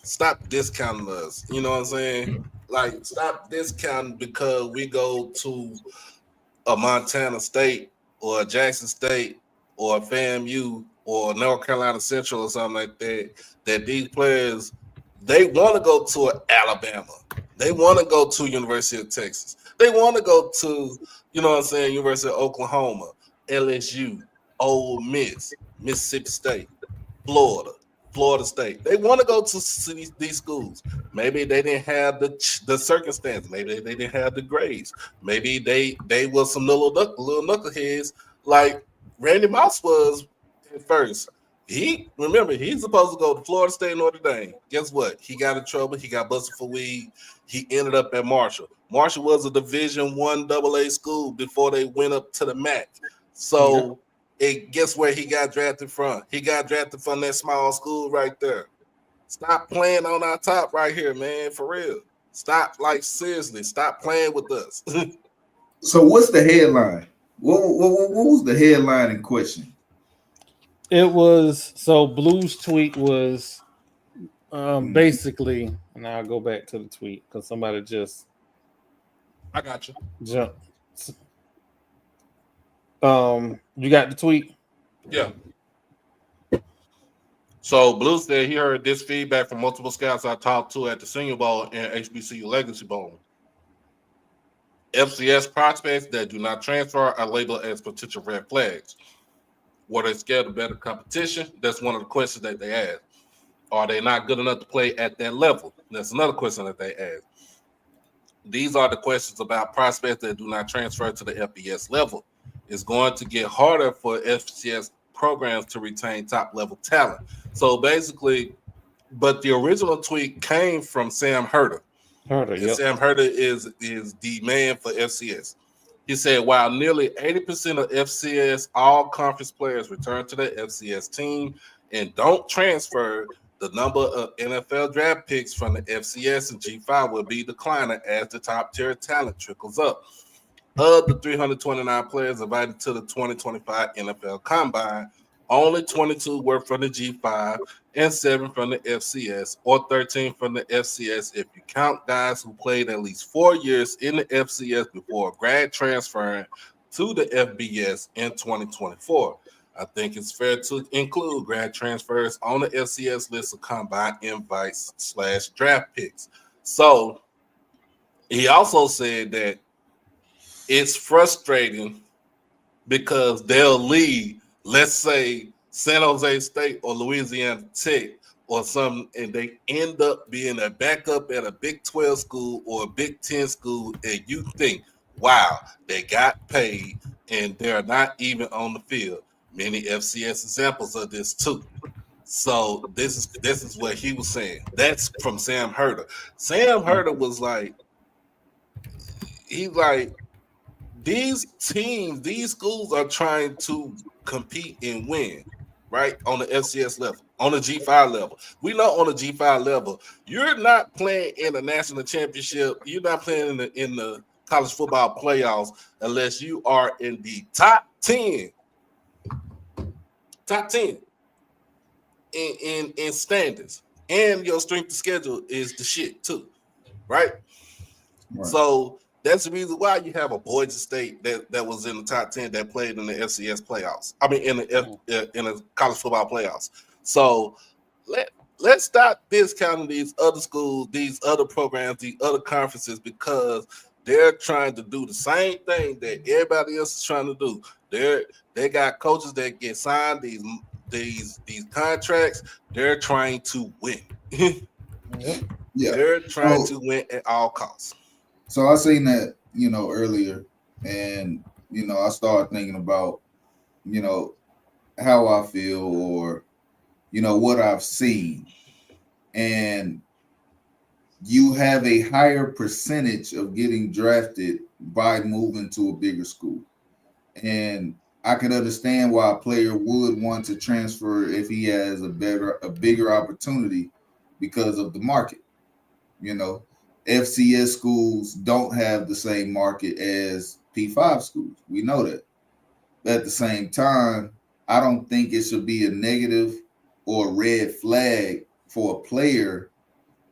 stop discounting us. You know what I'm saying? Like, stop discounting because we go to a Montana State or a Jackson State or a FAMU or North Carolina Central or something like that, that these players, they want to go to Alabama. They want to go to University of Texas. They want to go to, University of Oklahoma, LSU, Ole Miss, Mississippi State, Florida State. They want to go to these schools. Maybe they didn't have the circumstance. Maybe they didn't have the grades. Maybe they were some little knuckleheads like Randy Moss was at first. He's supposed to go to Florida State, Notre Dame. Guess what? He got in trouble. He got busted for weed. He ended up at Marshall. Marshall was a Division I AA school before they went up to the MAC. So guess where he got drafted from? He got drafted from that small school right there. Stop playing on our top right here, man. For real. Stop, seriously. Stop playing with us. So what's the headline? What was the headline in question? It was Blue's tweet was basically, and I'll go back to the tweet because somebody just I got you. jumped. You got the tweet? Yeah. So Blue said he heard this feedback from multiple scouts I talked to at the Senior Bowl and HBCU Legacy Bowl. FCS prospects that do not transfer are labeled as potential red flags. Were they scared of better competition? That's one of the questions that they ask. Are they not good enough to play at that level? That's another question that they ask. These are the questions about prospects that do not transfer to the FBS level. It's going to get harder for FCS programs to retain top-level talent. So basically, but the original tweet came from Sam Herder. Sam Herder is the man for FCS. He said, while nearly 80% of FCS all-conference players return to the FCS team and don't transfer, the number of NFL draft picks from the FCS and G5 will be declining as the top-tier talent trickles up. Of the 329 players invited to the 2025 NFL Combine, only 22 were from the G5 and 7 from the FCS, or 13 from the FCS if you count guys who played at least 4 years in the FCS before grad transferring to the FBS in 2024. I think it's fair to include grad transfers on the FCS list of combine invites / draft picks. So he also said that it's frustrating because they'll lead, let's say, San Jose State or Louisiana Tech or something, and they end up being a backup at a Big 12 school or a Big 10 school, and you think, wow, they got paid and they're not even on the field. Many FCS examples of this too. So this is what he was saying. That's from Sam Herder. Sam Herder was like, these teams, these schools are trying to compete and win, right? On the FCS level, on the G5 level. We know on the G5 level, you're not playing in the national championship, you're not playing in the college football playoffs unless you are in the top 10 in standards. And your strength of schedule is the shit too, right? So that's the reason why you have a Boise State that was in the top 10 that played in the FCS playoffs. I mean, in the college football playoffs. So let's stop discounting these other schools, these other programs, these other conferences because they're trying to do the same thing that everybody else is trying to do. They got coaches that get signed these contracts. They're trying to win. They're trying to win at all costs. So I seen that, earlier, and I started thinking about, how I feel or, what I've seen, and you have a higher percentage of getting drafted by moving to a bigger school, and I can understand why a player would want to transfer if he has a bigger opportunity because of the market. FCS schools don't have the same market as P5 schools. We know that. But at the same time, I don't think it should be a negative or a red flag for a player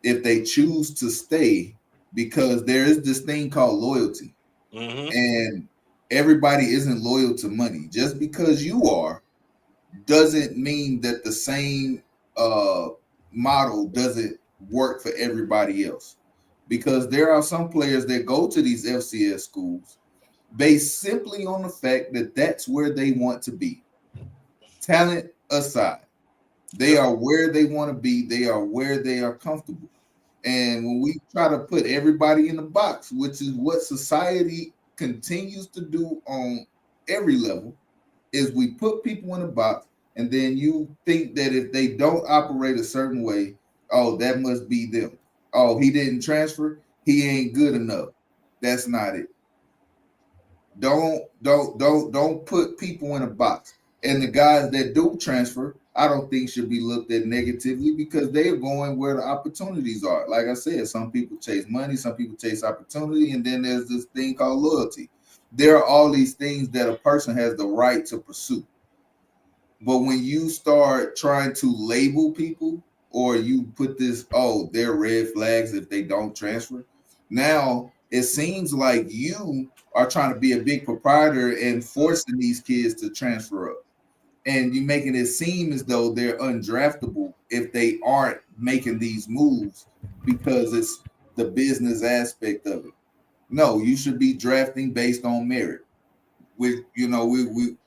if they choose to stay, because there is this thing called loyalty. And everybody isn't loyal to money. Just because you are doesn't mean that the same model doesn't work for everybody else. Because there are some players that go to these FCS schools based simply on the fact that that's where they want to be. Talent aside, they are where they want to be. They are where they are comfortable. And when we try to put everybody in the box, which is what society continues to do on every level, is we put people in a box, and then you think that if they don't operate a certain way, oh, that must be them. Oh, he didn't transfer, he ain't good enough. That's not it. Don't put people in a box. And the guys that do transfer, I don't think should be looked at negatively because they are going where the opportunities are. Like I said, some people chase money, some people chase opportunity, and then there's this thing called loyalty. There are all these things that a person has the right to pursue. But when you start trying to label people, or you put this, oh, they're red flags if they don't transfer, now it seems like you are trying to be a big proprietor and forcing these kids to transfer up. And you're making it seem as though they're undraftable if they aren't making these moves because it's the business aspect of it. No, you should be drafting based on merit. We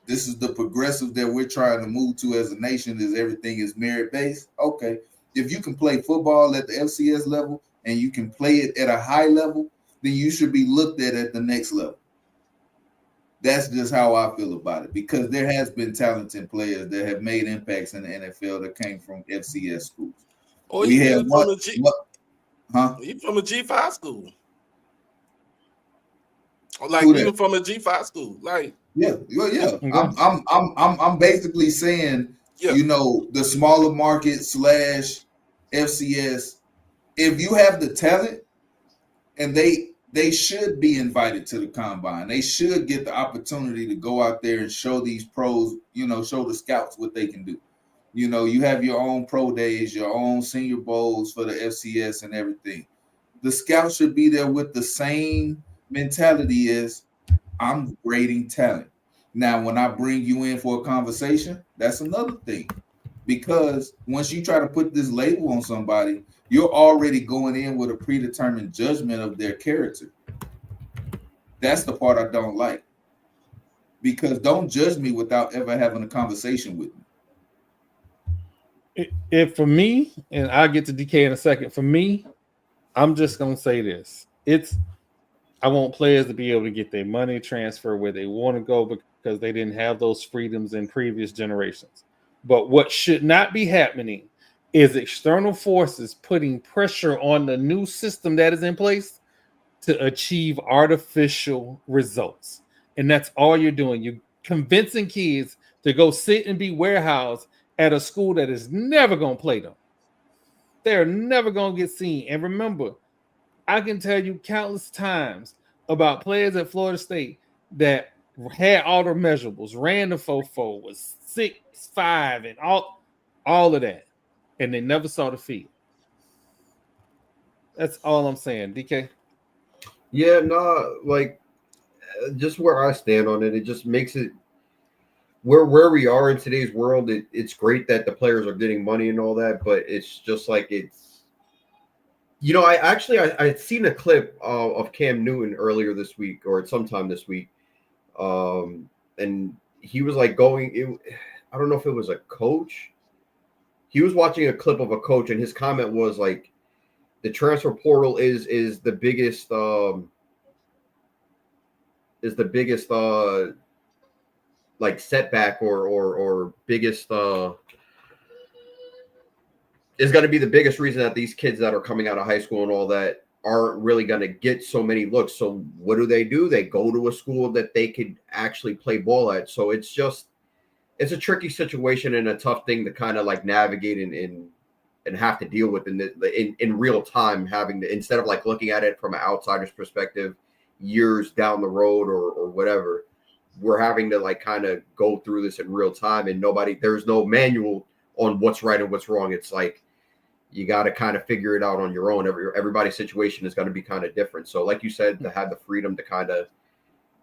this is the progressive that we're trying to move to as a nation, is everything is merit based. Okay. If you can play football at the FCS level and you can play it at a high level, then you should be looked at the next level. That's just how I feel about it, because there has been talented players that have made impacts in the NFL that came from FCS schools. Or we had from a G5 school. Like even from a G5 school. Like yeah. I'm basically saying, the smaller market / FCS, if you have the talent, and they should be invited to the combine. They should get the opportunity to go out there and show these pros, show the scouts what they can do. You have your own pro days, your own senior bowls for the FCS and everything. The scouts should be there with the same mentality as, I'm grading talent. Now, when I bring you in for a conversation, that's another thing. Because once you try to put this label on somebody, you're already going in with a predetermined judgment of their character. That's the part I don't like. Because don't judge me without ever having a conversation with me. If for me, and I'll get to DK in a second, for me, I'm just going to say this. I want players to be able to get their money transfer where they want to go because they didn't have those freedoms in previous generations. But what should not be happening is external forces putting pressure on the new system that is in place to achieve artificial results. And that's all you're doing. You're convincing kids to go sit and be warehoused at a school that is never going to play them. They're never going to get seen. And remember, I can tell you countless times about players at Florida State that had all the measurables, ran the 4.4, was 6'5", and all of that, and they never saw the field. That's all I'm saying, DK. Yeah, no, like just where I stand on it, it just makes it where we are in today's world. It's great that the players are getting money and all that, but it's just like it's. I had seen a clip of Cam Newton earlier this week or sometime this week, and he was like going. I don't know if it was a coach. He was watching a clip of a coach, and his comment was like, "The transfer portal is the biggest like setback or biggest is going to be the biggest reason that these kids that are coming out of high school and all that aren't really going to get so many looks. So what do? They go to a school that they could actually play ball at. So it's a tricky situation and a tough thing to kind of like navigate and have to deal with in real time, having to, instead of like looking at it from an outsider's perspective years down the road or whatever, we're having to like kind of go through this in real time, and there's no manual on what's right and what's wrong. It's like you got to kind of figure it out on your own. Everybody's situation is going to be kind of different. So like you said, to have the freedom to kind of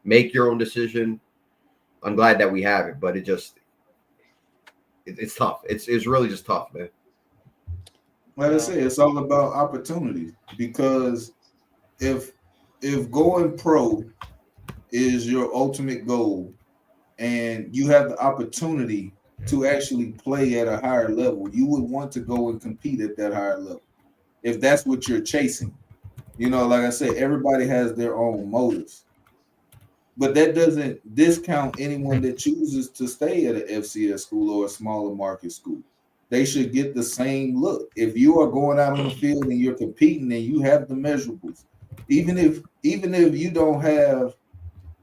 make your own decision, I'm glad that we have it, but it's tough. It's really just tough, man. Like I say, it's all about opportunities, because if going pro is your ultimate goal and you have the opportunity to actually play at a higher level, you would want to go and compete at that higher level. If that's what you're chasing, like I said, everybody has their own motives, but that doesn't discount anyone that chooses to stay at an FCS school or a smaller market school. They should get the same look. If you are going out on the field and you're competing and you have the measurables, even if you don't have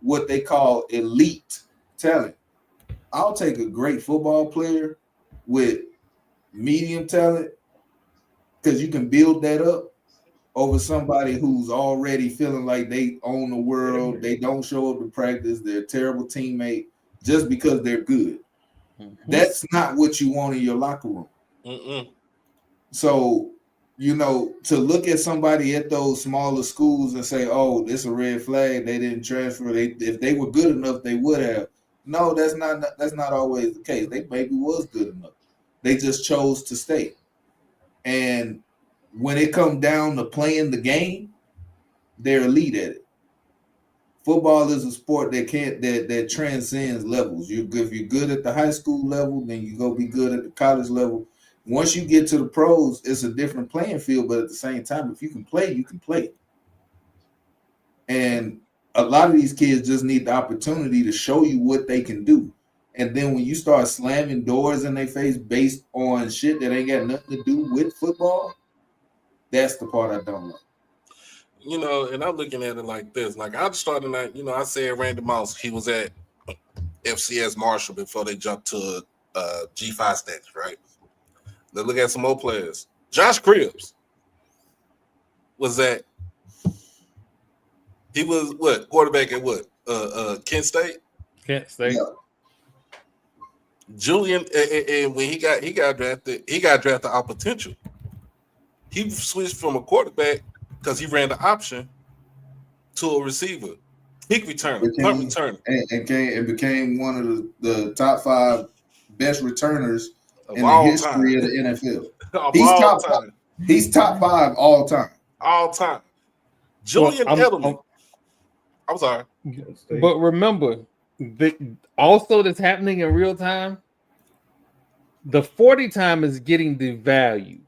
what they call elite talent, I'll take a great football player with medium talent, because you can build that up over somebody who's already feeling like they own the world. They don't show up to practice. They're a terrible teammate just because they're good. That's not what you want in your locker room. So, to look at somebody at those smaller schools and say, "Oh, this is a red flag. They didn't transfer. If they were good enough, they would have." No, that's not always the case. They maybe was good enough. They just chose to stay. And when it comes down to playing the game, they're elite at it. Football is a sport that transcends levels. If you're good at the high school level, then you go be good at the college level. Once you get to the pros, it's a different playing field, but at the same time, if you can play, you can play. And a lot of these kids just need the opportunity to show you what they can do. And then when you start slamming doors in their face based on shit that ain't got nothing to do with football, that's the part I don't like. And I'm looking at it like this. Like I started at, I said Randy Moss, he was at FCS Marshall before they jumped to G5 status, right? Let's look at some more players. Josh Cribbs was at, he was what, quarterback at what? Kent State? Kent State. Yeah. Julian, and when he got drafted off potential. He switched from a quarterback because he ran the option to a receiver. Kick returner, punt returner. And became one of the top 5 best returners in the history of the NFL. He's top 5 all time. All time. Julian Edelman. I'm sorry. But remember, also that's happening in real time, the 40 time is getting devalued.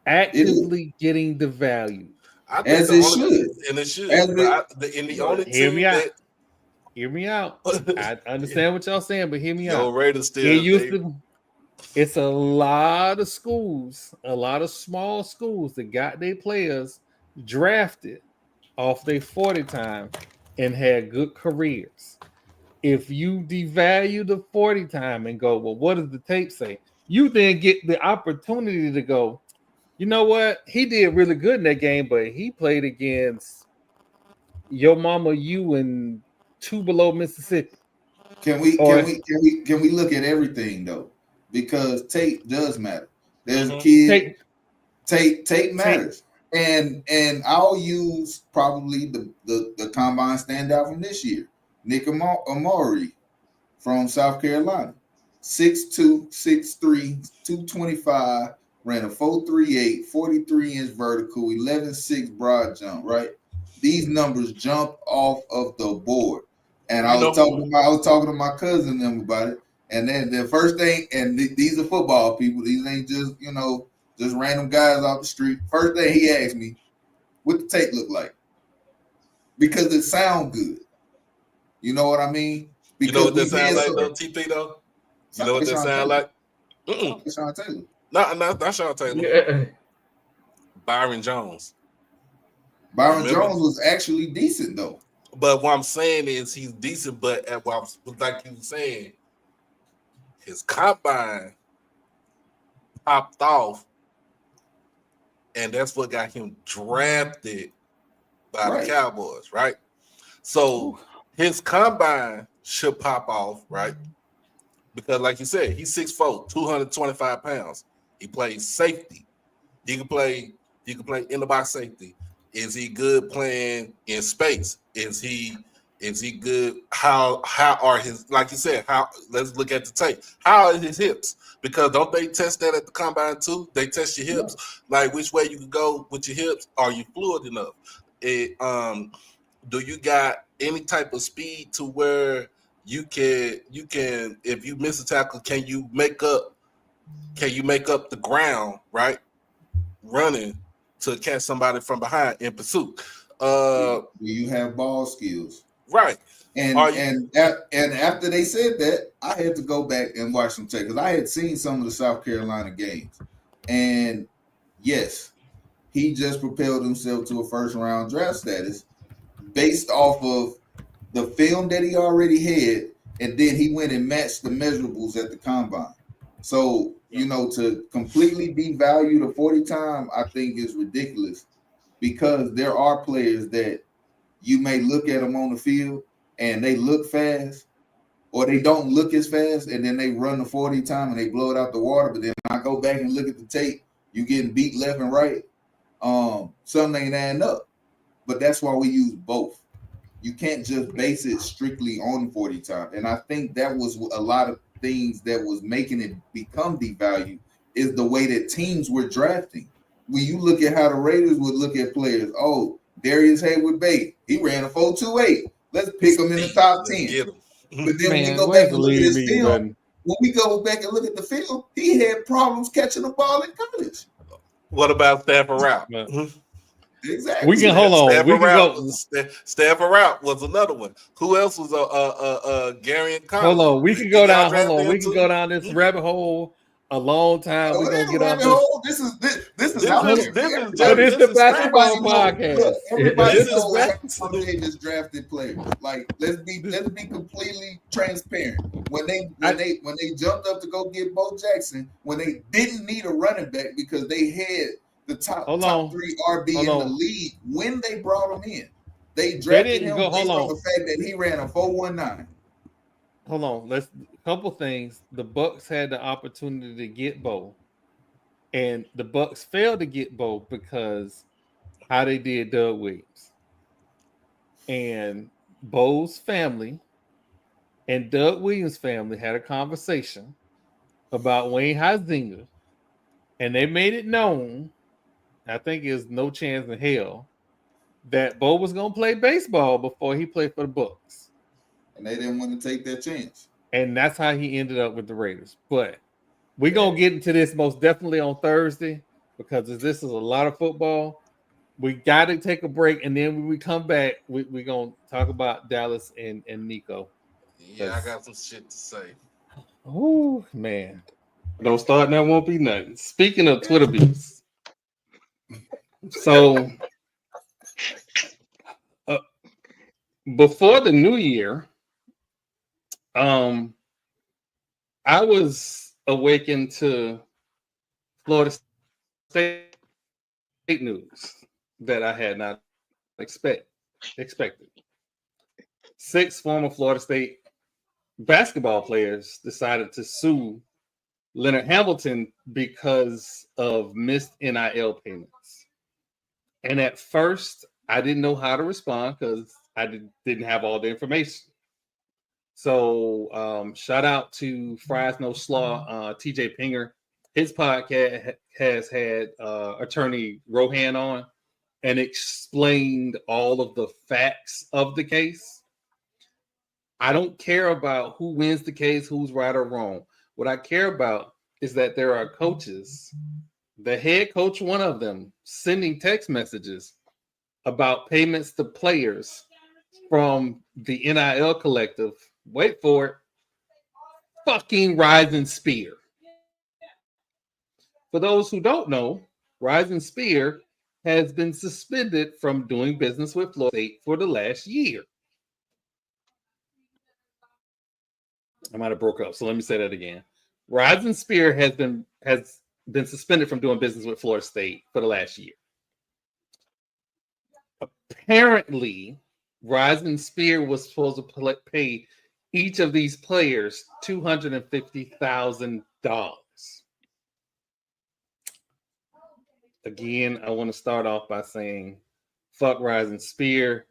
Actively getting devalued. As it should. And it should. As In the only Hear team me out. that Hear me out. I understand what y'all saying, but hear me Yo out. Raiders It still used to. It's a lot of schools, a lot of small schools that got their players drafted off their 40 time and had good careers. If you devalue the 40 time and go, well, what does the tape say? You then get the opportunity to go, you know what? He did really good in that game, but he played against your mama, you, and two below Mississippi. Can we Or look at everything though? Because tape does matter. There's Mhm. kids. tape Tape matters. And I'll use probably the combine standout from this year. Nick Amari from South Carolina. 6'2", 6'3", 225, ran a 4.38, 43-inch vertical, 11.6 broad jump, right? These numbers jump off of the board. And I was talking to my cousin and them about it. And then the first thing, and these are football people, these ain't just, just random guys off the street. First thing he asked me, what the tape look like? Because it sound good. You know what I mean? You know Because what that we've sound had like some. though, TP though? You Sound know like what that Sean sound Taylor. like? Sound like Sean Taylor. Not Sean Taylor. Yeah. Byron Jones. Byron Remember? Jones was actually decent though. But what I'm saying is he's decent, but at what I was, like you were saying, his combine popped off, and that's what got him drafted by the Cowboys, right? So his combine should pop off, right? Because like you said, he's 6'4", 225 pounds. He plays safety. He can play in the box safety. Is he good playing in space? Is he good? How are his, like you said, let's look at the tape. How are his hips? Because don't they test that at the combine too? They test your hips, like which way you can go with your hips. Are you fluid enough? Do you got any type of speed to where you can if you miss a tackle, can you make up the ground, right? Running to catch somebody from behind in pursuit. You have ball skills, right? And after they said that, I had to go back and watch some tape because I had seen some of the South Carolina games, and yes, he just propelled himself to a first round draft status based off of the film that he already had, and then he went and matched the measurables at the combine. So, to completely devalue the 40 time, I think is ridiculous because there are players that you may look at them on the field and they look fast or they don't look as fast and then they run the 40 time and they blow it out the water. But then I go back and look at the tape, you getting beat left and right. Something ain't adding up. But that's why we use both. You can't just base it strictly on 40 time. And I think that was a lot of things that was making it become devalued is the way that teams were drafting. When you look at how the Raiders would look at players, Darius Hayward-Bay, he ran a 4.28. Let's pick him in the top 10. But then when you go back and look at his film, when we go back and look at the film, he had problems catching the ball in college. What about Stafford Route? Exactly. We can hold on. We can go. Stafford Route was another one. Who else was Gary and Conley? Hold on. We can go down. Hold on. We can go down this rabbit hole a long time. We're gonna get on this. This is how but it's the basketball podcast. Look, everybody knows how they just drafted players. Like let's be completely transparent. When they jumped up to go get Bo Jackson, when they didn't need a running back because they had the top 3 RB in the league when they brought him in. They drafted him based on the fact that he ran a 4.19. Hold on. Let's couple things. The Bucks had the opportunity to get Bo, and the Bucks failed to get Bo because how they did Doug Williams. And Bo's family and Doug Williams' family had a conversation about Wayne Huizenga, and they made it known, I think there's no chance in hell, that Bo was going to play baseball before he played for the Bucks. And they didn't want to take that chance. And that's how he ended up with the Raiders. But we're going to get into this most definitely on Thursday because this is a lot of football. We got to take a break, and then when we come back, we're gonna talk about Dallas and Nico. Yeah, I got some shit to say. Oh man, don't start now. Won't be nothing. Speaking of Twitter beefs, so before the new year, I was awakened to Florida State news that I had not expected. 6 former Florida State basketball players decided to sue Leonard Hamilton because of missed NIL payments. And at first, I didn't know how to respond because I didn't have all the information. So shout out to Fries No Slaw, TJ Pinger. His podcast has had attorney Rohan on and explained all of the facts of the case. I don't care about who wins the case, who's right or wrong. What I care about is that there are coaches, the head coach, one of them, sending text messages about payments to players from the NIL collective. Wait for it. Fucking Rising Spear. For those who don't know, Rising Spear has been suspended from doing business with Florida State for the last year. I might have broke up, so let me say that again. Rising Spear has been suspended from doing business with Florida State for the last year. Apparently, Rising Spear was supposed to pay each of these players $250,000. Again, I want to start off by saying, fuck Rising Spear,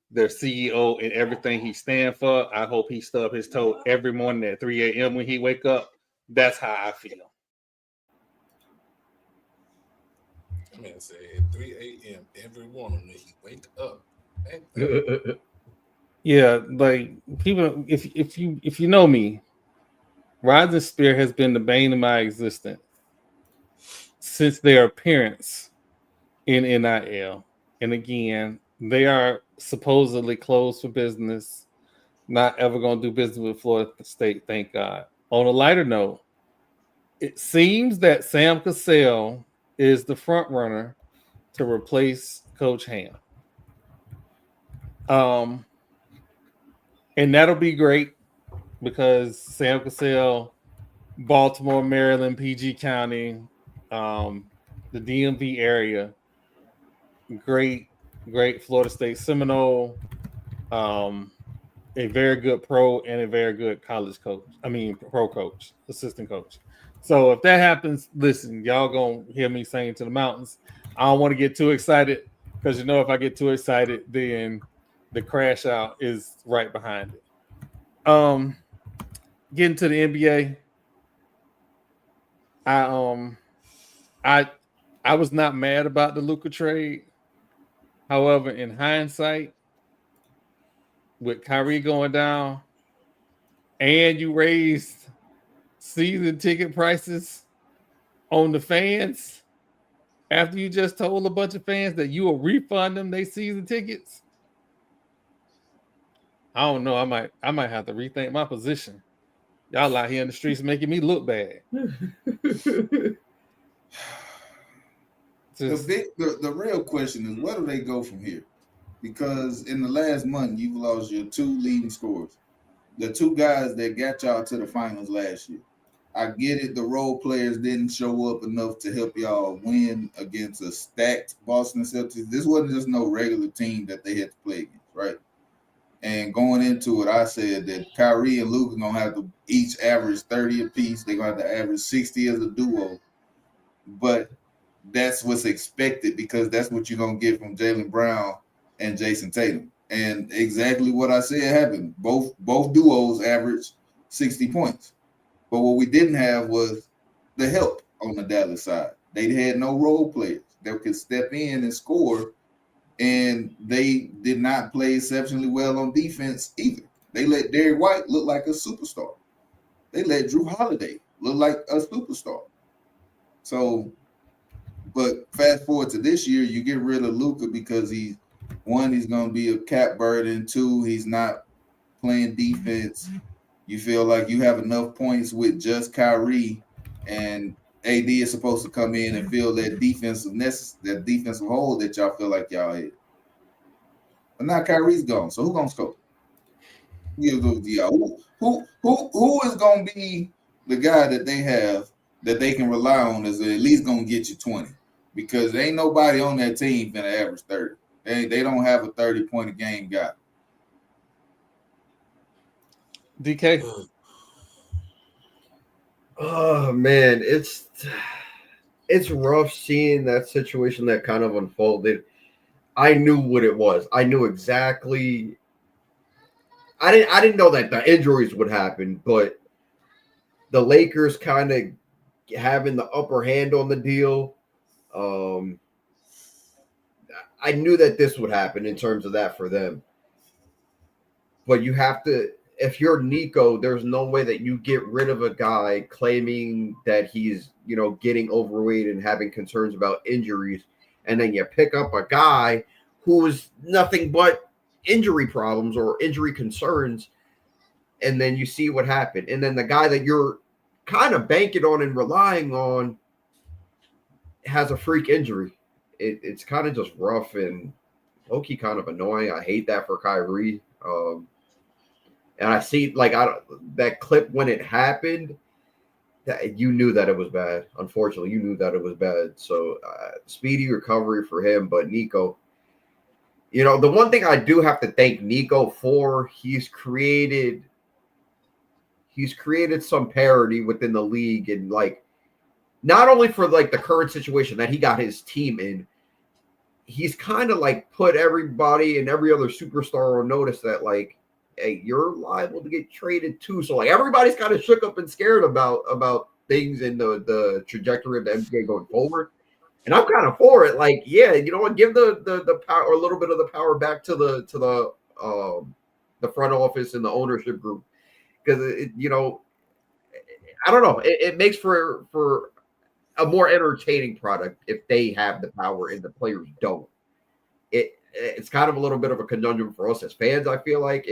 their CEO, and everything he stands for. I hope he stub his toe every morning at 3 a.m. when he wake up. That's how I feel. Man said 3 a.m. every morning when he wake up. Yeah, like people, if you know me, Rising Spear has been the bane of my existence since their appearance in NIL. And again, they are supposedly closed for business, not ever going to do business with Florida State, thank God. On a lighter note, it seems that Sam Cassell is the front runner to replace Coach Ham. And that'll be great because Sam Cassell, Baltimore, Maryland, PG County, the DMV area, great Florida State Seminole, a very good pro and a very good college coach. I mean, pro coach, assistant coach. So if that happens, listen, y'all gonna hear me singing to the mountains. I don't want to get too excited because you know if I get too excited, then the crash out is right behind it. Getting to the NBA, I was not mad about the Luka trade. However, in hindsight, with Kyrie going down, and you raised season ticket prices on the fans after you just told a bunch of fans that you will refund them their season tickets. I don't know. I might have to rethink my position. Y'all out here in the streets making me look bad. The real question is, where do they go from here? Because in the last month, you've lost your 2 leading scorers, the 2 guys that got y'all to the finals last year. I get it. The role players didn't show up enough to help y'all win against a stacked Boston Celtics. This wasn't just no regular team that they had to play against, right? And going into it, I said that Kyrie and Luka gonna have to each average 30 apiece. They're gonna have to average 60 as a duo. But that's what's expected because that's what you're gonna get from Jaylen Brown and Jason Tatum. And exactly what I said happened. Both duos averaged 60 points. But what we didn't have was the help on the Dallas side. They had no role players that could step in and score, and they did not play exceptionally well on defense either. They let Derrick White look like a superstar. They let Drew Holiday look like a superstar. So But fast forward to this year, you get rid of Luka because he's going to be a cap burden. Two, he's not playing defense. You feel like you have enough points with just Kyrie, and AD is supposed to come in and fill that defensive hole that y'all feel like y'all hit. But now Kyrie's gone, so who gonna score? Who is gonna be the guy that they have that they can rely on is at least gonna get you 20? Because ain't nobody on that team gonna average 30. They don't have a 30-point a game guy. DK. Oh man, it's rough seeing that situation that kind of unfolded. I knew what it was. I knew exactly. I didn't know that the injuries would happen, but the Lakers kind of having the upper hand on the deal. I knew that this would happen in terms of that for them. But you have to, if you're Nico, there's no way that you get rid of a guy claiming that he's, getting overweight and having concerns about injuries, and then you pick up a guy who is nothing but injury problems or injury concerns, and then you see what happened. And then the guy that you're kind of banking on and relying on has a freak injury. It's kind of just rough and low-key kind of annoying. I hate that for Kyrie. And I see that clip when it happened, that you knew that it was bad. Unfortunately, you knew that it was bad. So speedy recovery for him. But Nico, the one thing I do have to thank Nico for, he's created some parity within the league, and not only for the current situation that he got his team in, he's kind of put everybody and every other superstar on notice that hey, you're liable to get traded too. So everybody's kind of shook up and scared about things in the trajectory of the NBA going forward. And I'm kind of for it. Yeah, you know what? Give the power, or a little bit of the power back to the front office and the ownership group, because I don't know. It makes for a more entertaining product if they have the power and the players don't. It's kind of a little bit of a conundrum for us as fans. I feel like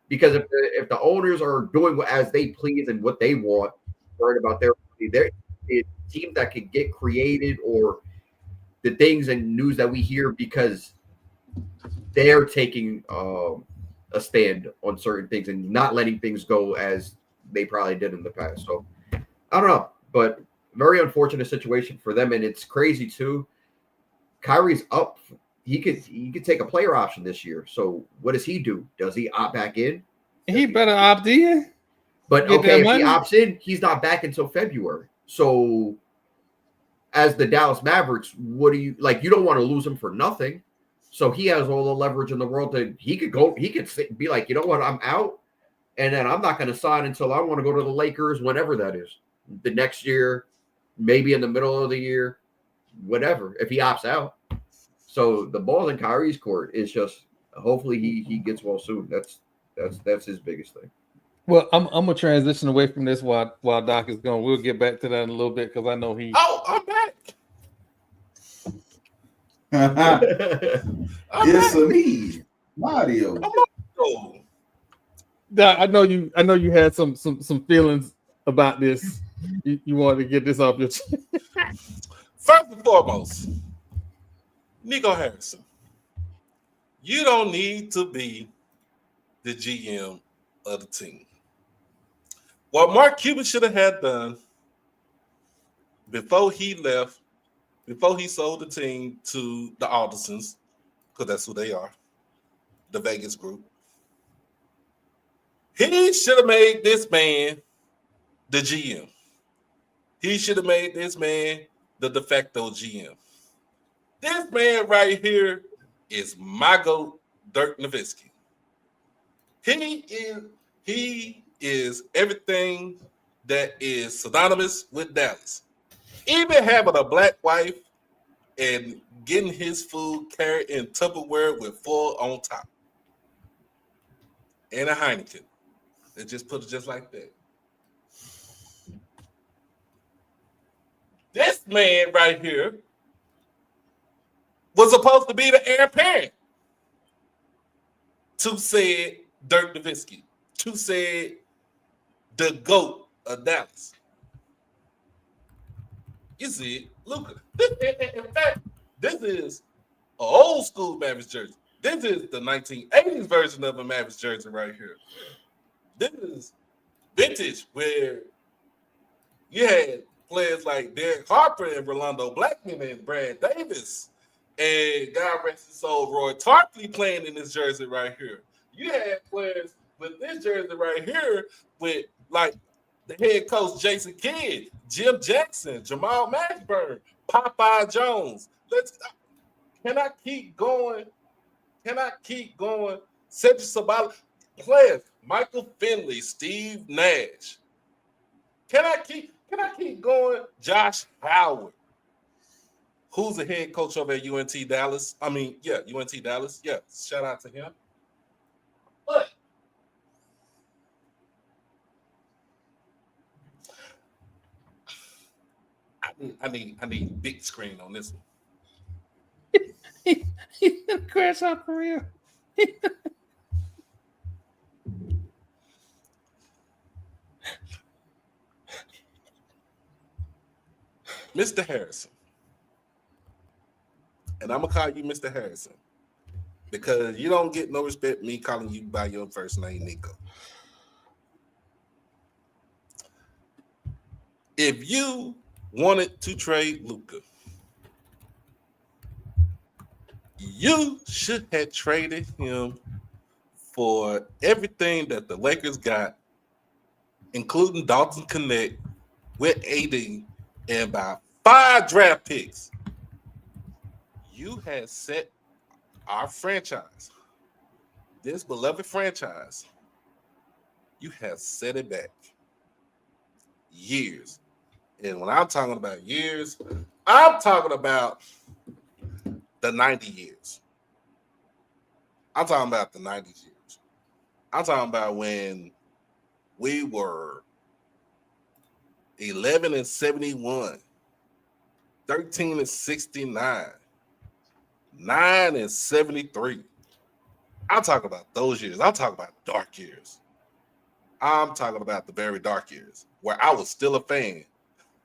because if the owners are doing as they please and what they want, worried about their teams that can get created, or the things and news that we hear because they're taking a stand on certain things and not letting things go as they probably did in the past. So I don't know, but very unfortunate situation for them, and it's crazy too. Kyrie's up. He could take a player option this year. So what does he do? Does he opt back in? He better opt in. But okay, if he opts in, he's not back until February. So as the Dallas Mavericks, what do you you don't want to lose him for nothing. So he has all the leverage in the world that he could be like, you know what, I'm out, and then I'm not going to sign until I want to go to the Lakers, whenever that is. The next year, maybe in the middle of the year, whatever, if he opts out. So the ball in Kyrie's court is just, hopefully he gets well soon. That's his biggest thing. Well, I'm gonna transition away from this while Doc is gone. We'll get back to that in a little bit because I know he. Oh, I'm back. It's me, Mario. Doc, I know you had some feelings about this. You wanted to get this off your chest. First and foremost, Nico Harrison, you don't need to be the GM of the team. What Mark Cuban should have had done before he left, before he sold the team to the Aldersons, because that's who they are, the Vegas group, he should have made this man the GM. He should have made this man the de facto GM. This man right here is my GOAT, Dirk Nowitzki. He is everything that is synonymous with Dallas. Even having a black wife and getting his food carried in Tupperware with foil on top. And a Heineken. They just put it just like that. This man right here was supposed to be the heir apparent to said Dirk Nowitzki, to said the GOAT of Dallas. You see it, Luka. In fact, this is an old school Mavericks jersey. This is the 1980s version of a Mavericks jersey right here. This is vintage, where you had players like Derek Harper and Rolando Blackman and Brad Davis, and God rest his soul, Roy Tarpley playing in this jersey right here. You had players with this jersey right here with like the head coach Jason Kidd, Jim Jackson, Jamal Mashburn, Popeye Jones. Can I keep going? Cedric Sabala, players, Michael Finley, Steve Nash. Can I keep going? Josh Howard, who's the head coach over at UNT Dallas. UNT Dallas. Yeah, shout out to him. But I need big screen on this one. He's gonna crash our career. Mr. Harrison. And I'm gonna call you Mr. Harrison because you don't get no respect me calling you by your first name, Nico. If you wanted to trade Luka, you should have traded him for everything that the Lakers got, including Dalton Connect with AD and about 5 draft picks. You had set our franchise, this beloved franchise, you have set it back years. And when I'm talking about years, I'm talking about the 90 years. I'm talking about the 90s years. I'm talking about when we were 11-71, 13-69, 9-73. I'm talking about those years. I'm talking about dark years. I'm talking about the very dark years where I was still a fan,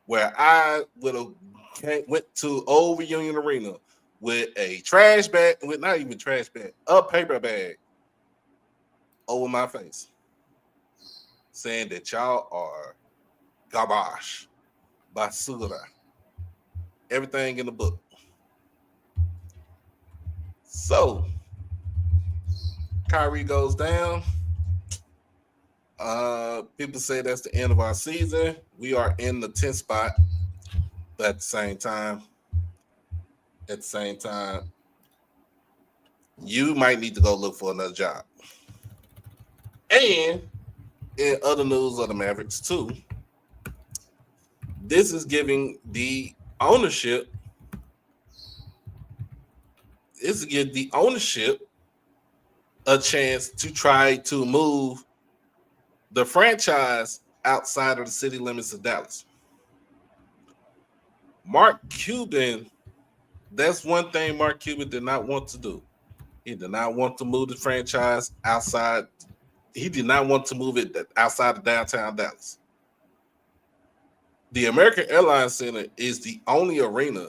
where I would have went to Old Reunion Arena with a trash bag, with not even trash bag, a paper bag over my face, saying that y'all are garbage, basura, everything in the book. So, Kyrie goes down. People say that's the end of our season. We are in the 10th spot, but at the same time, you might need to go look for another job. And in other news of the Mavericks too, this is giving the ownership. This is giving the ownership a chance to try to move the franchise outside of the city limits of Dallas. Mark Cuban, that's one thing Mark Cuban did not want to do. He did not want to move the franchise outside. He did not want to move it outside of downtown Dallas. The American Airlines Center is the only arena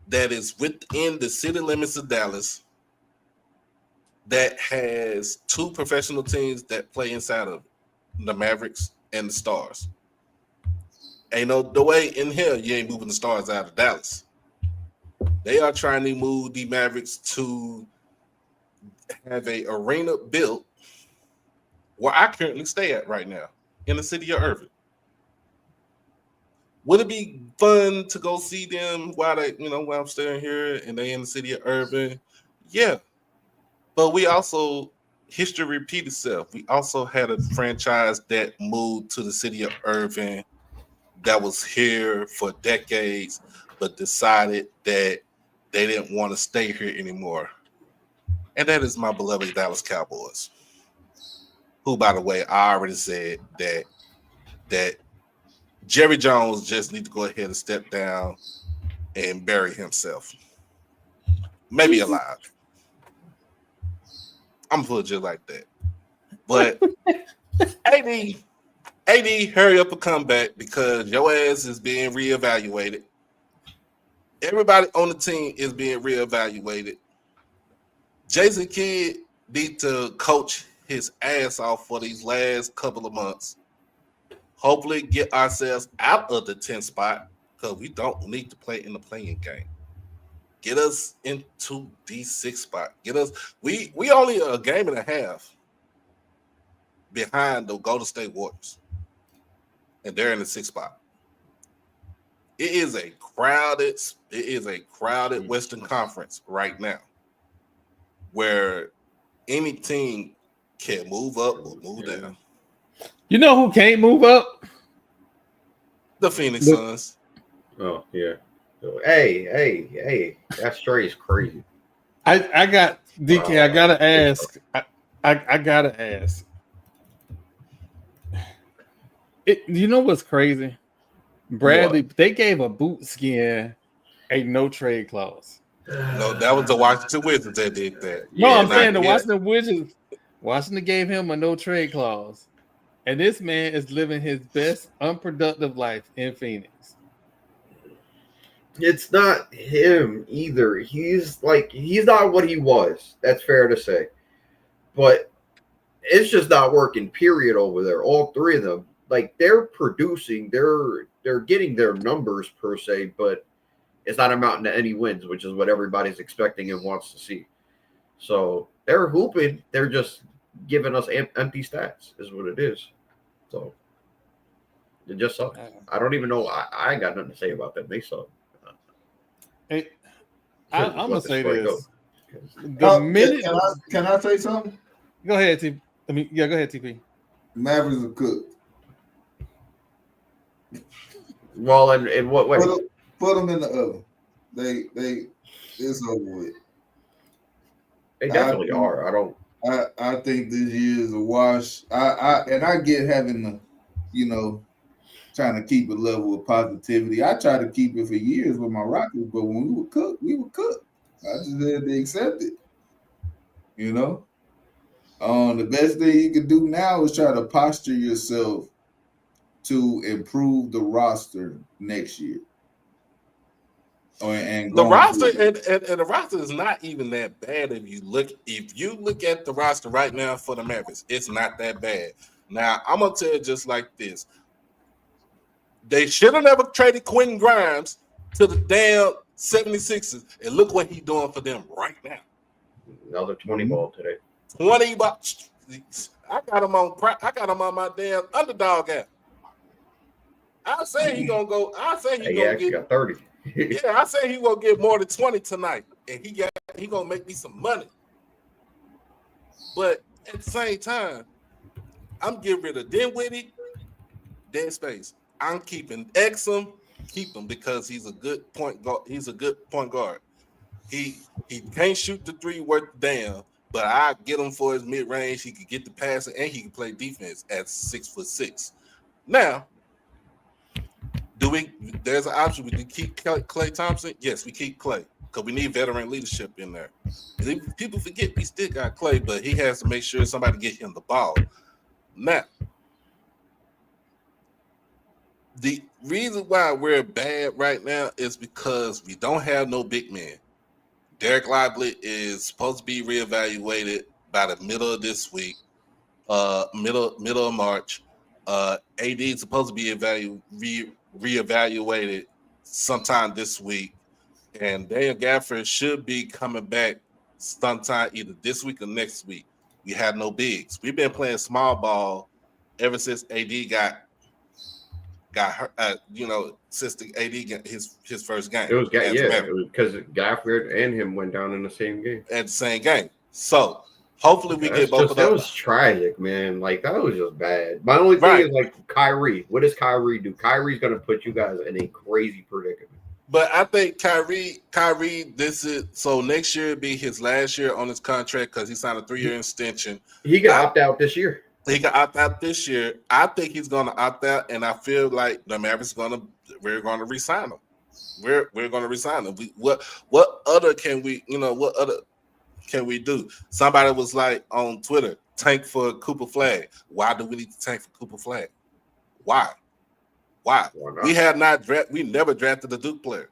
that is within the city limits of Dallas that has 2 professional teams that play inside of it, the Mavericks and the Stars. Ain't no the way in hell you ain't moving the Stars out of Dallas. They are trying to move the Mavericks to have a arena built where I currently stay at right now in the city of Irving. Would it be fun to go see them while I'm staying here and they in the city of Irving? Yeah. But we also, history repeat itself. We also had a franchise that moved to the city of Irving that was here for decades, but decided that they didn't want to stay here anymore. And that is my beloved Dallas Cowboys, who, by the way, I already said that Jerry Jones just need to go ahead and step down and bury himself. maybe alive. I'm gonna put it just like that. But AD, hurry up and come back because your ass is being reevaluated. Everybody on the team is being reevaluated. Jason Kidd need to coach his ass off for these last couple of months. Hopefully get ourselves out of the 10th spot because we don't need to play in the playing game. Get us into the 6th spot. Get us. We only a game and a half behind the Golden State Warriors, and they're in the 6th spot. It is a crowded Western Conference right now, where any team can move up or move down. You know who can't move up? The Phoenix Suns. Oh yeah. Hey, that story is crazy. I got DK. I gotta ask. I gotta ask. You know what's crazy? Bradley, they gave a boot skin a no trade clause. No, that was the Washington Wizards that did that. No, I'm saying the Washington Wizards. Washington gave him a no trade clause, and this man is living his best unproductive life in Phoenix. It's not him either. He's not what he was. That's fair to say. But it's just not working, period, over there. All three of them. Like, they're producing, they're getting their numbers per se, but it's not amounting to any wins, which is what everybody's expecting and wants to see. So they're hooping. They're just giving us empty stats, is what it is. So it just sucks. I don't even know. I ain't got nothing to say about them. They suck. I'm gonna say this. Can I say something? Go ahead, TP. Go ahead, TP. Mavericks are cooked. Well, in what way? Put them in the oven. It's over with. They definitely are. I think this year is a wash. I get having the, trying to keep a level of positivity. I tried to keep it for years with my Rockets, but when we were cooked, we were cooked. I just had to accept it. The best thing you can do now is try to posture yourself to improve the roster next year. The roster and the roster is not even that bad if you look at the roster right now for the Mavericks. It's not that bad. Now I'm gonna tell you just like this. They should have never traded Quentin Grimes to the damn 76ers, and look what he's doing for them right now. Another 20 ball today. 20 bucks. I got him on my damn underdog app. I say he gonna go. I say he gonna get 30. Yeah, I say he gonna get more than 20 tonight, and he gonna make me some money. But at the same time, I'm getting rid of Dinwiddie, dead space. I'm keeping Exum, keep him because he's a good point guard. He's a good point guard. He can't shoot the three worth damn, but I get him for his mid range. He can get the passing and he can play defense at 6'6". Now, there's an option. We can keep Klay Thompson. Yes, we keep Klay because we need veteran leadership in there. People forget we still got Klay, but he has to make sure somebody get him the ball. Now, the reason why we're bad right now is because we don't have no big men. Derek Lively is supposed to be reevaluated by the middle of this week, middle of March. AD is supposed to be reevaluated sometime this week, and Daniel Gafford should be coming back sometime either this week or next week. We have no bigs. We've been playing small ball ever since AD got hurt. Since the AD got his first game. It was because Gafford and him went down in the same game. At the same game. So hopefully we get both of them. That was tragic, man. Like, that was just bad. My only thing is, like, Kyrie. What does Kyrie do? Kyrie's going to put you guys in a crazy predicament. But I think Kyrie, so next year will be his last year on his contract because he signed a 3-year extension. He can opt out this year. He can opt out this year. I think he's going to opt out, and I feel like the Mavericks we're going to re-sign him. we're going to resign them. What other can we do? Somebody was like on Twitter, tank for Cooper Flag. Why do we need to tank for Cooper Flag? Why? We never drafted a Duke player.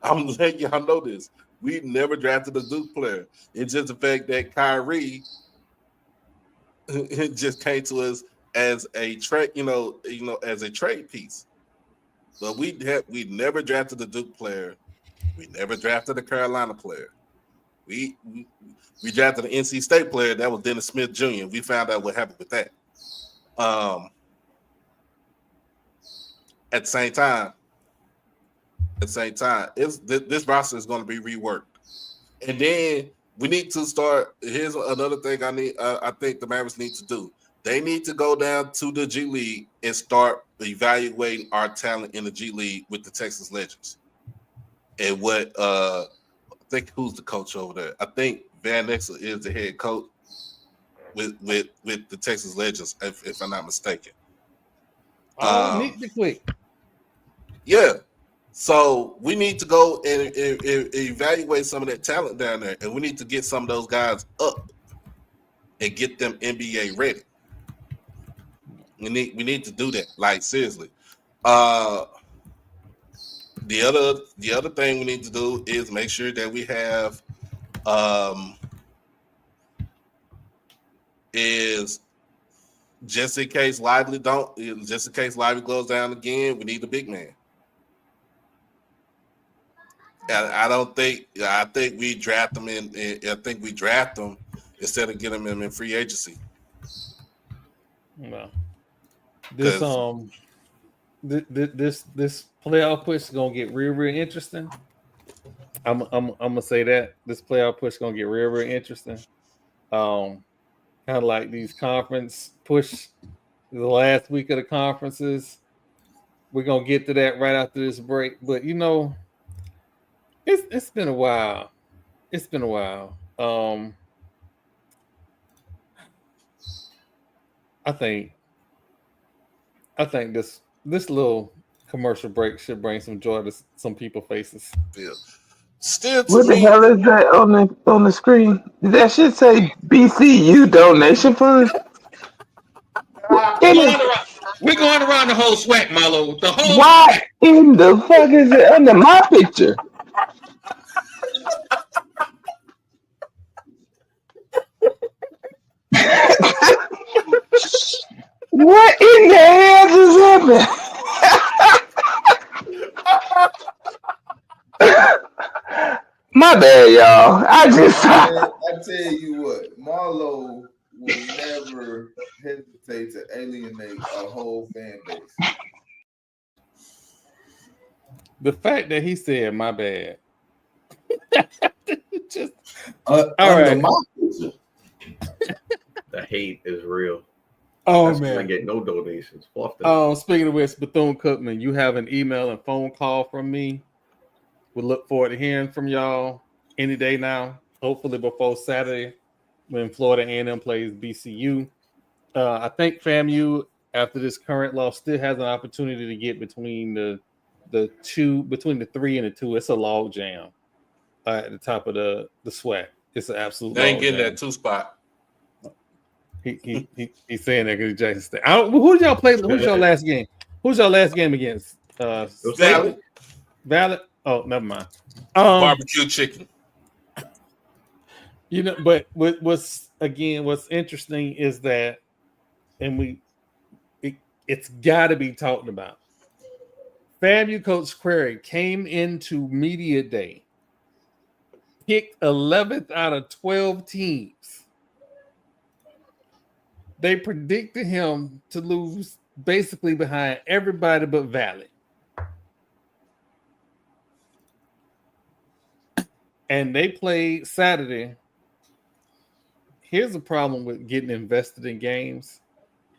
I'm letting y'all know this. We never drafted a Duke player. It's just the fact that Kyrie just came to us as a trade, as a trade piece. But we never drafted a Duke player. We never drafted a Carolina player. We drafted an NC State player that was Dennis Smith Jr. We found out what happened with that. At the same time, this roster is going to be reworked, and then we need to start. Here's another thing I think the Mavericks need to do. They need to go down to the G League and start evaluating our talent in the G League with the Texas Legends. And what I think, who's the coach over there? I think Van Exel is the head coach with the Texas Legends, if I'm not mistaken. Nick the Quick. Yeah. So we need to go and evaluate some of that talent down there, and we need to get some of those guys up and get them NBA ready. We need to do that, like seriously. The other thing we need to do is make sure that we have is just in case Lively goes down again, we need a big man. I think we draft them instead of getting them in free agency. No. This playoff push is gonna get real interesting. I'm gonna say that this playoff push is gonna get real interesting. Kind of like these conference push, the last week of the conferences. We're gonna get to that right after this break, but it's been a while. It's been a while. I think this little commercial break should bring some joy to some people's faces. Yeah. Still, what the hell is that on the screen? That should say BCU donation fund. We're going around the whole sweat, Marlo. Why in the fuck is it under my picture? What in the hell just happened? My bad, y'all. I tell you what, Marlo will never hesitate to alienate a whole fan base. The fact that he said "my bad," just all right. The hate is real. Oh man, I get no donations. Speaking of which, Bethune-Cookman, you have an email and phone call from me. We look forward to hearing from y'all any day now. Hopefully before Saturday, when Florida A&M plays BCU. I think FAMU, after this current loss, still has an opportunity to get between the 3 and the 2. It's a log jam at the top of the sweat. It's an absolute. They ain't getting that 2 spot. He's saying that because Jason State. Who did y'all play? Who's your last game? Who's your last game against? Valid. Oh, never mind. Barbecue chicken. But what's interesting is that, and it's got to be talked about. FAMU coach Query came into media day, picked 11th out of 12 teams. They predicted him to lose basically behind everybody but Valley. And they played Saturday. Here's the problem with getting invested in games.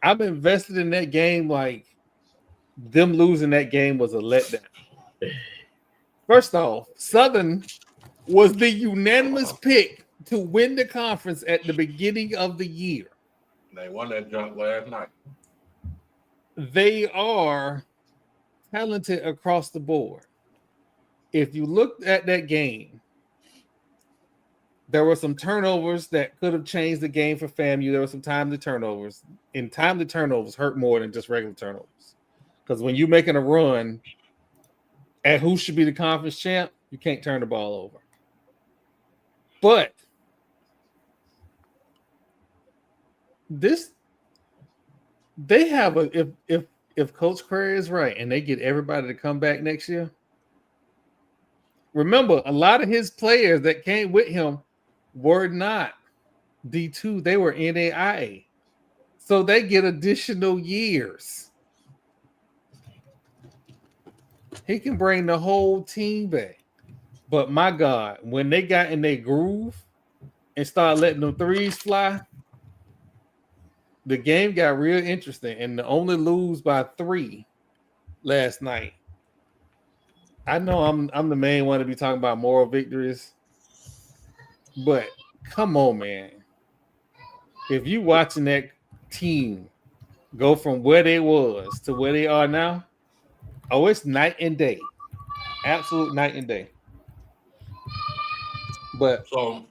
I'm invested in that game like them losing that game was a letdown. First off, Southern was the unanimous pick to win the conference at the beginning of the year. They won that junk last night. They are talented across the board. If you looked at that game, there were some turnovers that could have changed the game for FAMU. There were some timely turnovers, and timely turnovers hurt more than just regular turnovers. Because when you're making a run at who should be the conference champ, you can't turn the ball over. But they have if Coach Curry is right and they get everybody to come back next year. Remember, a lot of his players that came with him were not D2, they were NAIA. So they get additional years. He can bring the whole team back. But my God, when they got in their groove and started letting them threes fly, the game got real interesting. And to only lose by 3 last night. I know I'm the main one to be talking about moral victories, but come on, man. If you watching that team go from where they was to where they are now, oh, it's night and day. Absolute night and day. But so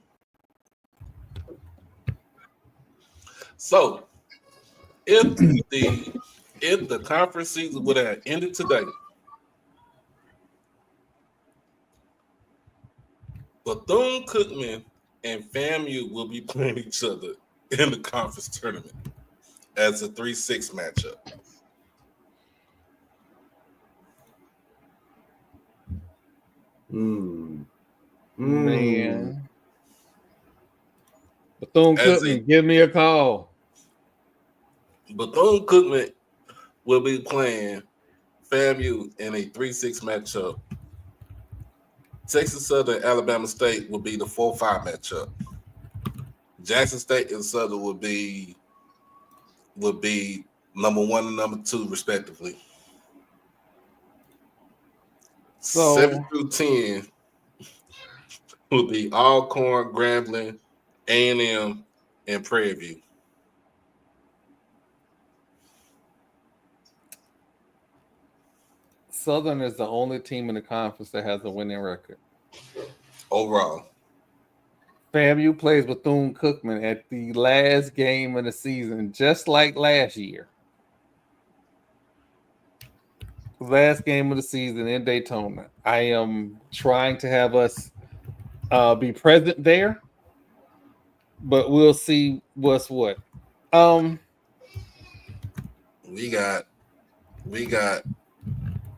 if the conference season would have ended today, Bethune-Cookman and FAMU will be playing each other in the conference tournament as a 3-6 matchup. Man. Bethune-Cookman, give me a call. Bethune-Cookman will be playing FAMU in a 3-6 matchup. Texas Southern, Alabama State will be the 4-5 matchup. Jackson State and Southern will be number 1 and number 2 respectively. So 7 through 10 will be Alcorn, Grambling, A&M, and Prairie View. Southern is the only team in the conference that has a winning record. Overall. FAMU plays Bethune-Cookman at the last game of the season, just like last year. Last game of the season in Daytona. I am trying to have us be present there, but we'll see what's what. We got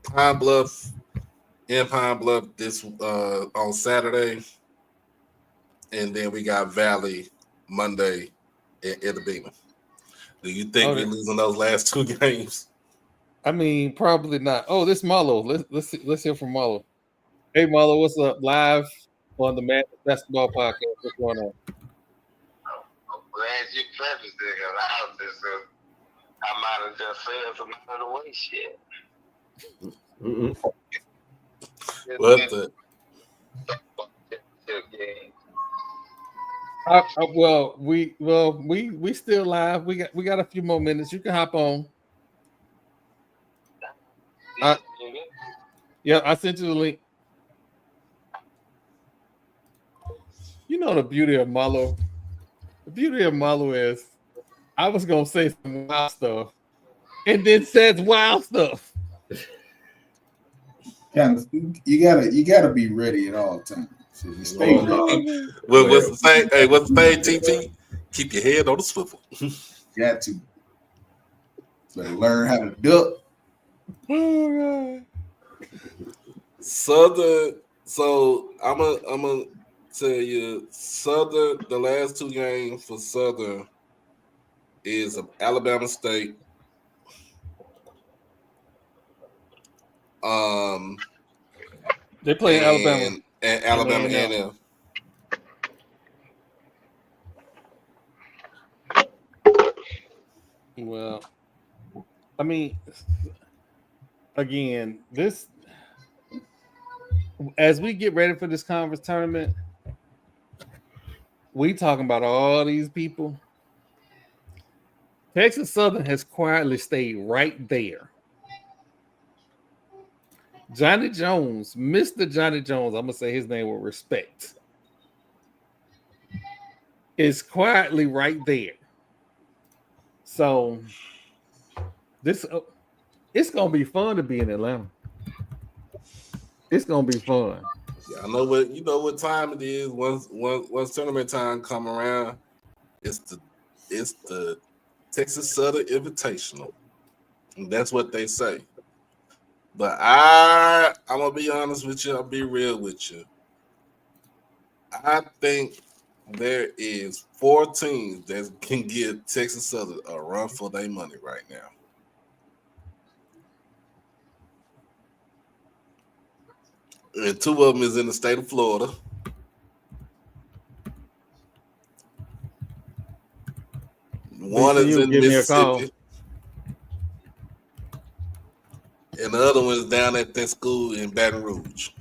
Pine Bluff this on Saturday, and then we got Valley Monday in Itabena. Do you think we're losing those last 2 games? I mean, probably not. Oh, this Marlo. Let's hear from Marlo. Hey, Marlo, what's up? Live on the Mad Basketball Podcast. What's going on? I'm glad you prefaced it because I might have just said some other way shit. What the? We still live. We got a few more minutes. You can hop on. Yeah, I sent you the link. You know the beauty of Marlo. The beauty of Marlo is I was gonna say some wild stuff, and then says wild stuff. You gotta be ready at all times. So you stay ready. What's the thing? Hey, what's the thing, TP? Keep your head on the swivel. Got to. Better learn how to duck. Oh, God. Southern. So I'm gonna tell you, Southern. The last 2 games for Southern is Alabama State. They play Alabama and Alabama A&M. Well, I mean, again, this as we get ready for this conference tournament, we talking about all these people. Texas Southern has quietly stayed right there. Johnny Jones, Mr. Johnny Jones, I'm gonna say his name with respect, is quietly right there. So this it's gonna be fun to be in Atlanta. It's gonna be fun. Yeah, I know what time it is. Once tournament time come around, it's the Texas Southern Invitational. And that's what they say. But I'm gonna be honest with you, I'll be real with you. I think there is 4 teams that can give Texas Southern a run for their money right now. And 2 of them is in the state of Florida. One is in Mississippi. And the other one is down at that school in Baton Rouge.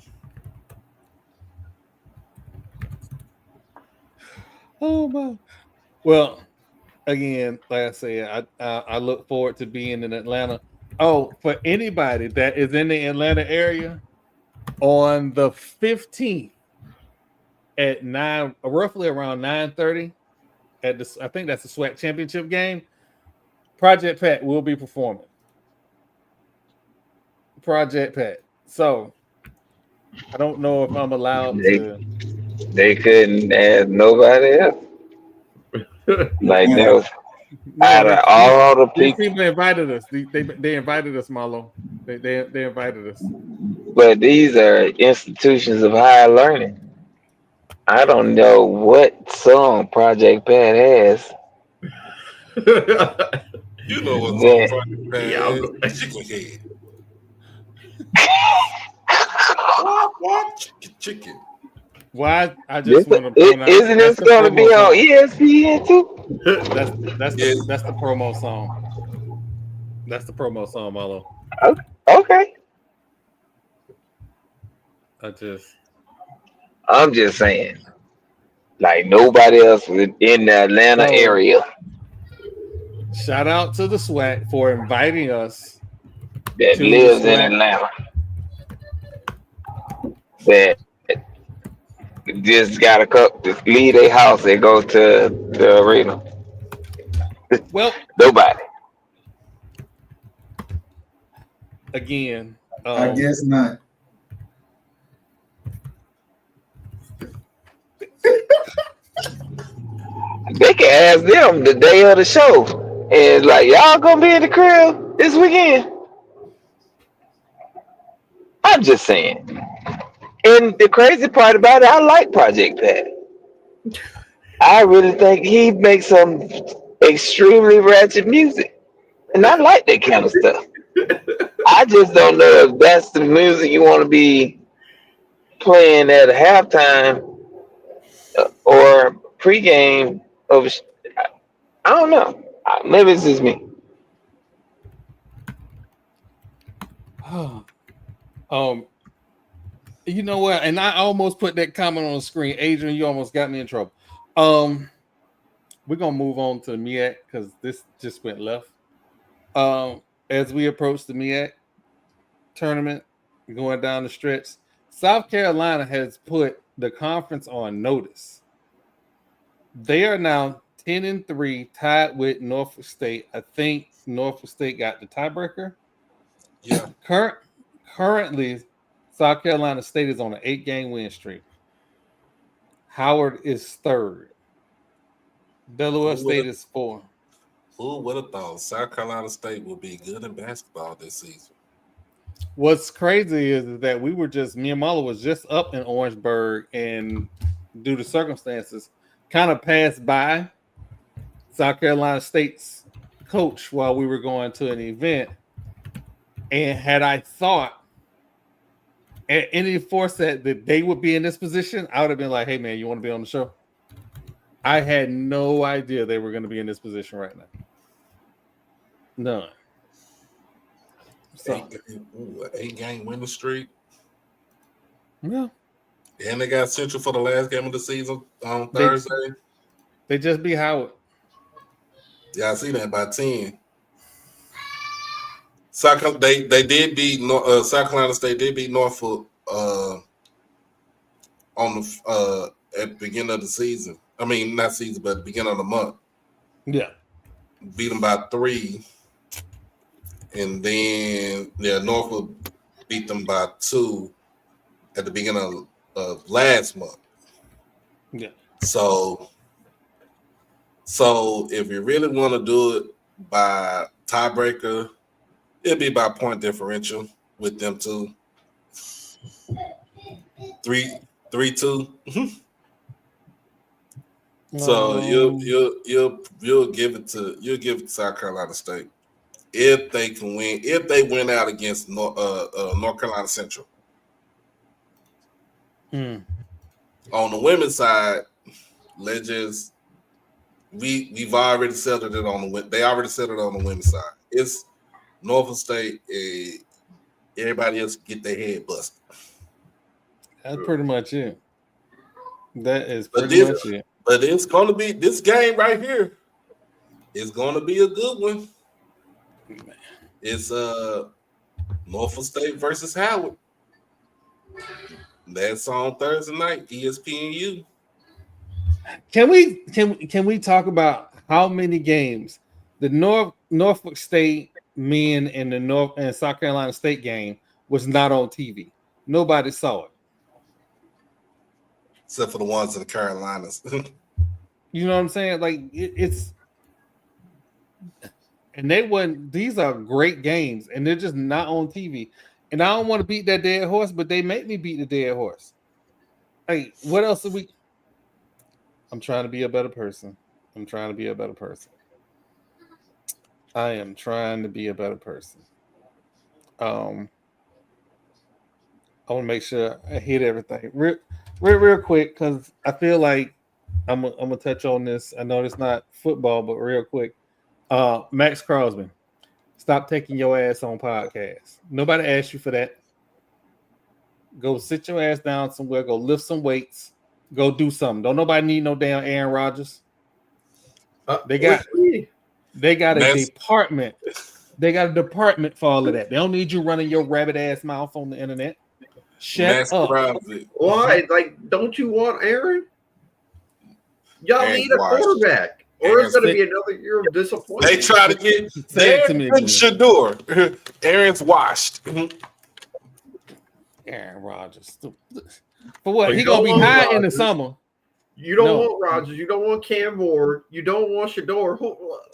Oh my! Well, again, like I said, I look forward to being in Atlanta. Oh, for anybody that is in the Atlanta area, on the 15th at roughly around 9:30, at this, I think that's the SWAC championship game. Project Pat will be performing. Project Pat. So I don't know if I'm allowed to. They couldn't add nobody else. Like that was out of all the These people. people invited us. They invited us, Marlo. They invited us. But these are institutions of higher learning. I don't know what song Project Pat has. You know what's on Project Pat has? Chicken head. What? Chicken. Why? I just want to point out. Isn't this going to be on ESPN too? That's the promo song. That's the promo song, Marlo. Okay. I'm just saying, like nobody else in the Atlanta area. Shout out to the SWAC for inviting us. That lives in Atlanta. That just gotta just leave their house and go to the arena. Well, nobody. Again, I guess not. They can ask them the day of the show, and like y'all gonna be in the crib this weekend. I'm just saying. And the crazy part about it, I like Project Pat. I really think he makes some extremely ratchet music, and I like that kind of stuff. I just don't know if that's the music you want to be playing at a halftime or pregame of. I don't know. Maybe it's just me. You know what? And I almost put that comment on the screen. Adrian, you almost got me in trouble. We're gonna move on to the MEAC because this just went left. As we approach the MEAC tournament, going down the stretch, South Carolina has put the conference on notice. They are now 10-3, tied with Norfolk State. I think Norfolk State got the tiebreaker. Yeah. Currently, South Carolina State is on an 8-game win streak. Howard is 3rd. Delaware State is 4th. Who would have thought South Carolina State would be good in basketball this season? What's crazy is that me and Marla was just up in Orangeburg, and due to circumstances, kind of passed by South Carolina State's coach while we were going to an event. And had I thought at any foresight that they would be in this position, I would have been like, hey, man, you want to be on the show? I had no idea they were going to be in this position right now. None. So, 8-game winning streak. Yeah. And they got Central for the last game of the season on Thursday. They just beat Howard. Yeah, I see that by 10. They did beat South Carolina State. Did beat Norfolk on the at the beginning of the season. I mean, not season, but at the beginning of the month. Yeah. Beat them by 3, and then Norfolk beat them by 2 at the beginning of last month. Yeah. So if you really want to do it by tiebreaker, it'd be by point differential with them two. 3-2. So you'll give it to South Carolina State if they can win. If they win out against North Carolina Central. On the women's side, we've already settled it on the. They already settled it on the women's side. It's Norfolk State. Everybody else get their head busted. That's pretty much it. That is pretty much it. But it's going to be this game right here. It's going to be a good one. It's Norfolk State versus Howard. That's on Thursday night, ESPNU. Can we talk about how many games the Norfolk State men and the South Carolina State game was not on TV? Nobody saw it. Except for the ones in the Carolinas. You know what I'm saying? Like it's and they wouldn't. These are great games, and they're just not on TV. And I don't want to beat that dead horse, but they make me beat the dead horse. Hey, what else are we? I'm trying to be a better person. I am trying to be a better person. I want to make sure I hit everything real quick because I feel like I'm gonna touch on this. I know it's not football, but real quick. Max Crosby, stop taking your ass on podcasts. Nobody asked you for that. Go sit your ass down somewhere. Go lift some weights. Go do something. Don't nobody need no damn Aaron Rodgers. They got a department. They got a department for all of that. They don't need you running your rabbit ass mouth on the internet. Shut up. Why? Like, don't you want Aaron? Y'all need a quarterback, or it's going to be another year of disappointment. They try to get Shador. Aaron's washed. Aaron Rodgers. For what? He gonna be high Rodgers in the summer. You don't want Rodgers. You don't want Cam Ward. You don't want Shador.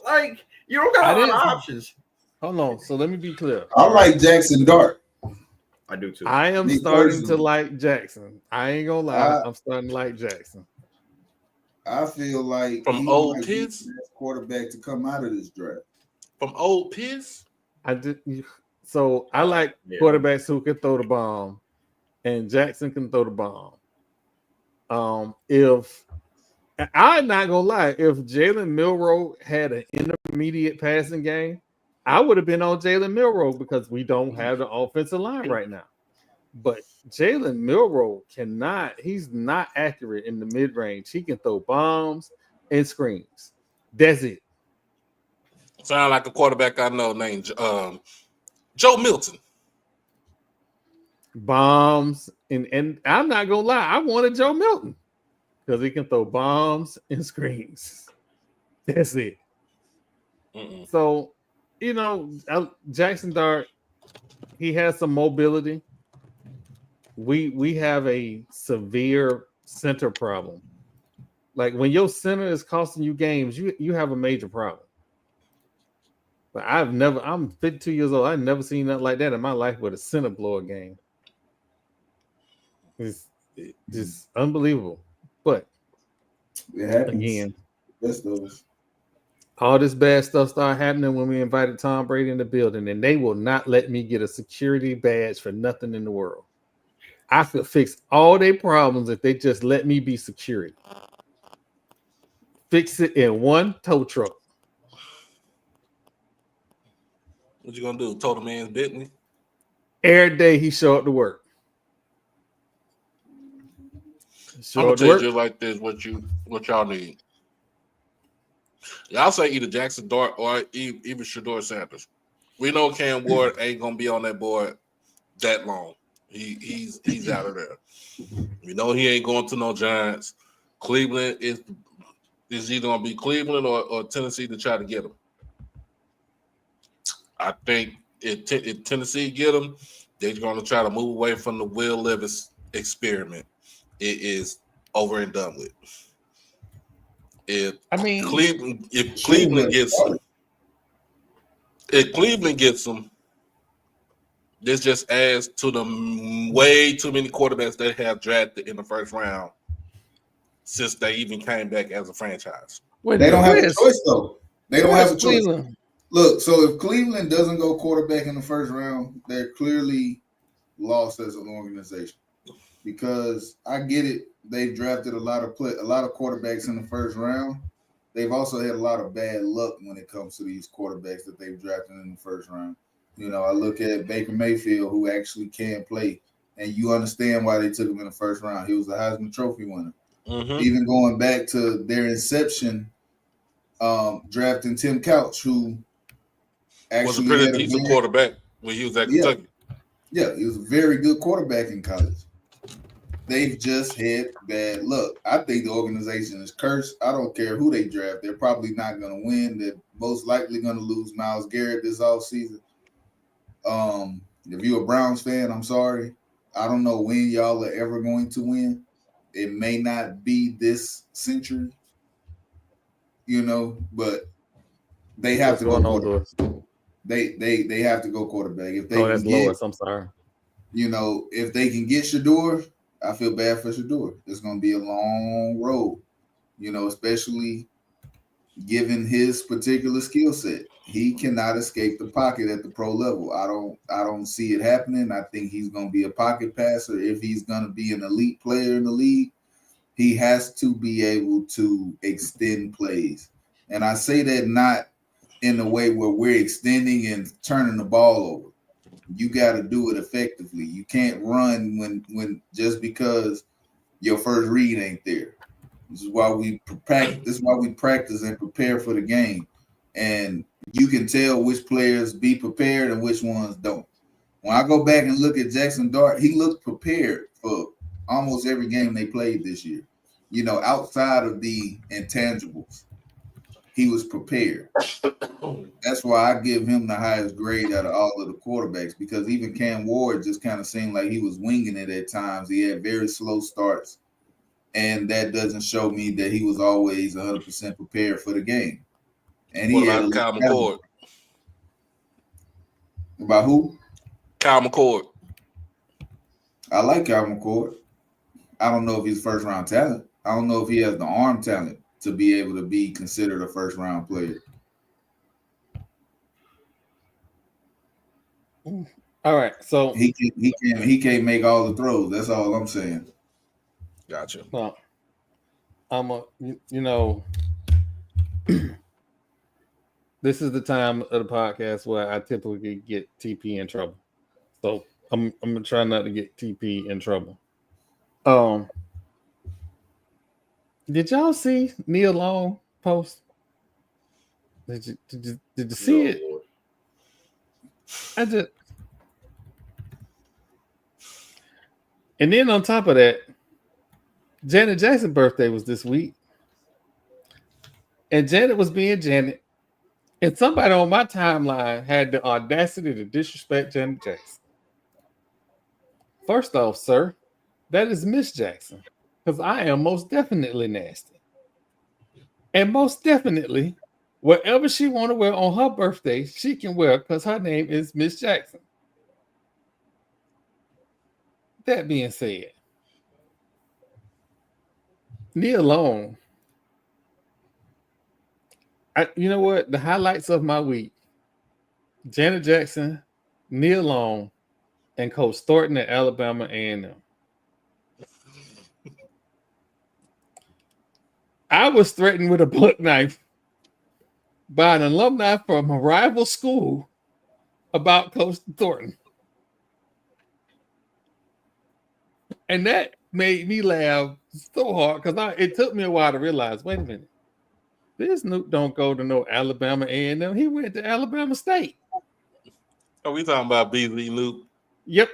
Like, you don't got a lot of options. Hold on. So let me be clear. I like Jackson Dart. I do too. I am starting to like Jackson. I ain't gonna lie. I'm starting to like Jackson. I feel like from old Piss, the best quarterback to come out of this draft. From old Piss, I did. So I like quarterbacks who can throw the bomb, and Jackson can throw the bomb. If I'm not gonna lie, if Jalen Milroe had an intermediate passing game, I would have been on Jalen Milroe because we don't have the offensive line right now. But Jalen Milroe he's not accurate in the mid-range. He can throw bombs and screens. That's it. Sound like a quarterback I know named Joe Milton. Bombs and I'm not gonna lie, I wanted Joe Milton because he can throw bombs and screens. That's it. So, Jackson Dart, he has some mobility. We have a severe center problem. Like when your center is costing you games, you have a major problem. But I'm 52 years old. I've never seen nothing like that in my life with a center blow a game. It's just unbelievable. But again, all this bad stuff started happening when we invited Tom Brady in the building, and they will not let me get a security badge for nothing in the world. I could fix all their problems if they just let me be security. Fix it in one tow truck. What you gonna do? Tow the man's business? Every day he show up to work. I'm gonna tell you like this: what y'all need. Y'all say either Jackson Dart or even Shador Sanders. We know Cam Ward ain't gonna be on that board that long. He's out of there. We know he ain't going to no Giants. Cleveland is either gonna be Cleveland or Tennessee to try to get him. I think if Tennessee get him, they're gonna try to move away from the Will Levis experiment. It is over and done with. If Cleveland gets him, this just adds to the way too many quarterbacks they have drafted in the first round since they even came back as a franchise. They don't have a choice though. They don't have a choice. Look, so if Cleveland doesn't go quarterback in the first round, they're clearly lost as an organization. Because I get it, they've drafted a lot of quarterbacks in the first round. They've also had a lot of bad luck when it comes to these quarterbacks that they've drafted in the first round. You know, I look at Baker Mayfield, who actually can play, and you understand why they took him in the first round. He was a Heisman Trophy winner. Mm-hmm. Even going back to their inception, drafting Tim Couch, who actually was a pretty decent quarterback when he was at Kentucky. Yeah, he was a very good quarterback in college. They've just had bad luck. I think the organization is cursed. I don't care who they draft. They're probably not going to win. They're most likely going to lose Myles Garrett this offseason. If you're a Browns fan, I'm sorry. I don't know when y'all are ever going to win. It may not be this century, you know, but they have to go quarterback. They have to go quarterback. If they that's Lois. I'm sorry. You know, if they can get Shador, I feel bad for Shador. It's going to be a long road, you know, especially given his particular skill set. He cannot escape the pocket at the pro level. I don't see it happening. I think he's going to be a pocket passer. If he's going to be an elite player in the league, he has to be able to extend plays. And I say that not in a way where we're extending and turning the ball over. You got to do it effectively. You can't run when just because your first read ain't there. This is why we practice. This is why we practice and prepare for the game. And you can tell which players be prepared and which ones don't. When I go back and look at Jackson Dart, he looked prepared for almost every game they played this year. You know, outside of the intangibles, he was prepared. That's why I give him the highest grade out of all of the quarterbacks, because even Cam Ward just kind of seemed like he was winging it at times. He had very slow starts, and that doesn't show me that he was always 100% prepared for the game. And he had Kyle McCord. About who? Kyle McCord. I like Kyle McCord. I don't know if he's first round talent. I don't know if he has the arm talent to be able to be considered a first round player. All right, so he can't make all the throws. That's all I'm saying. Gotcha. Well, you know, this is the time of the podcast where I typically get TP in trouble. So I'm gonna try not to get TP in trouble. Did y'all see Neil Long post? Did you see it? And then on top of that, Janet Jackson's birthday was this week. And Janet was being Janet. And somebody on my timeline had the audacity to disrespect Janet Jackson. First off, sir, that is Miss Jackson. Because I am most definitely nasty. And most definitely, whatever she want to wear on her birthday, she can wear because her name is Miss Jackson. That being said, Neil Long, you know what? The highlights of my week, Janet Jackson, Neil Long, and Coach Thornton at Alabama A&M. I was threatened with a buck knife by an alumni from a rival school about Coach Thornton. And that made me laugh so hard because it took me a while to realize, wait a minute, this Nuke don't go to no Alabama A&M. He went to Alabama State. Are we talking about BZ Luke? Yep.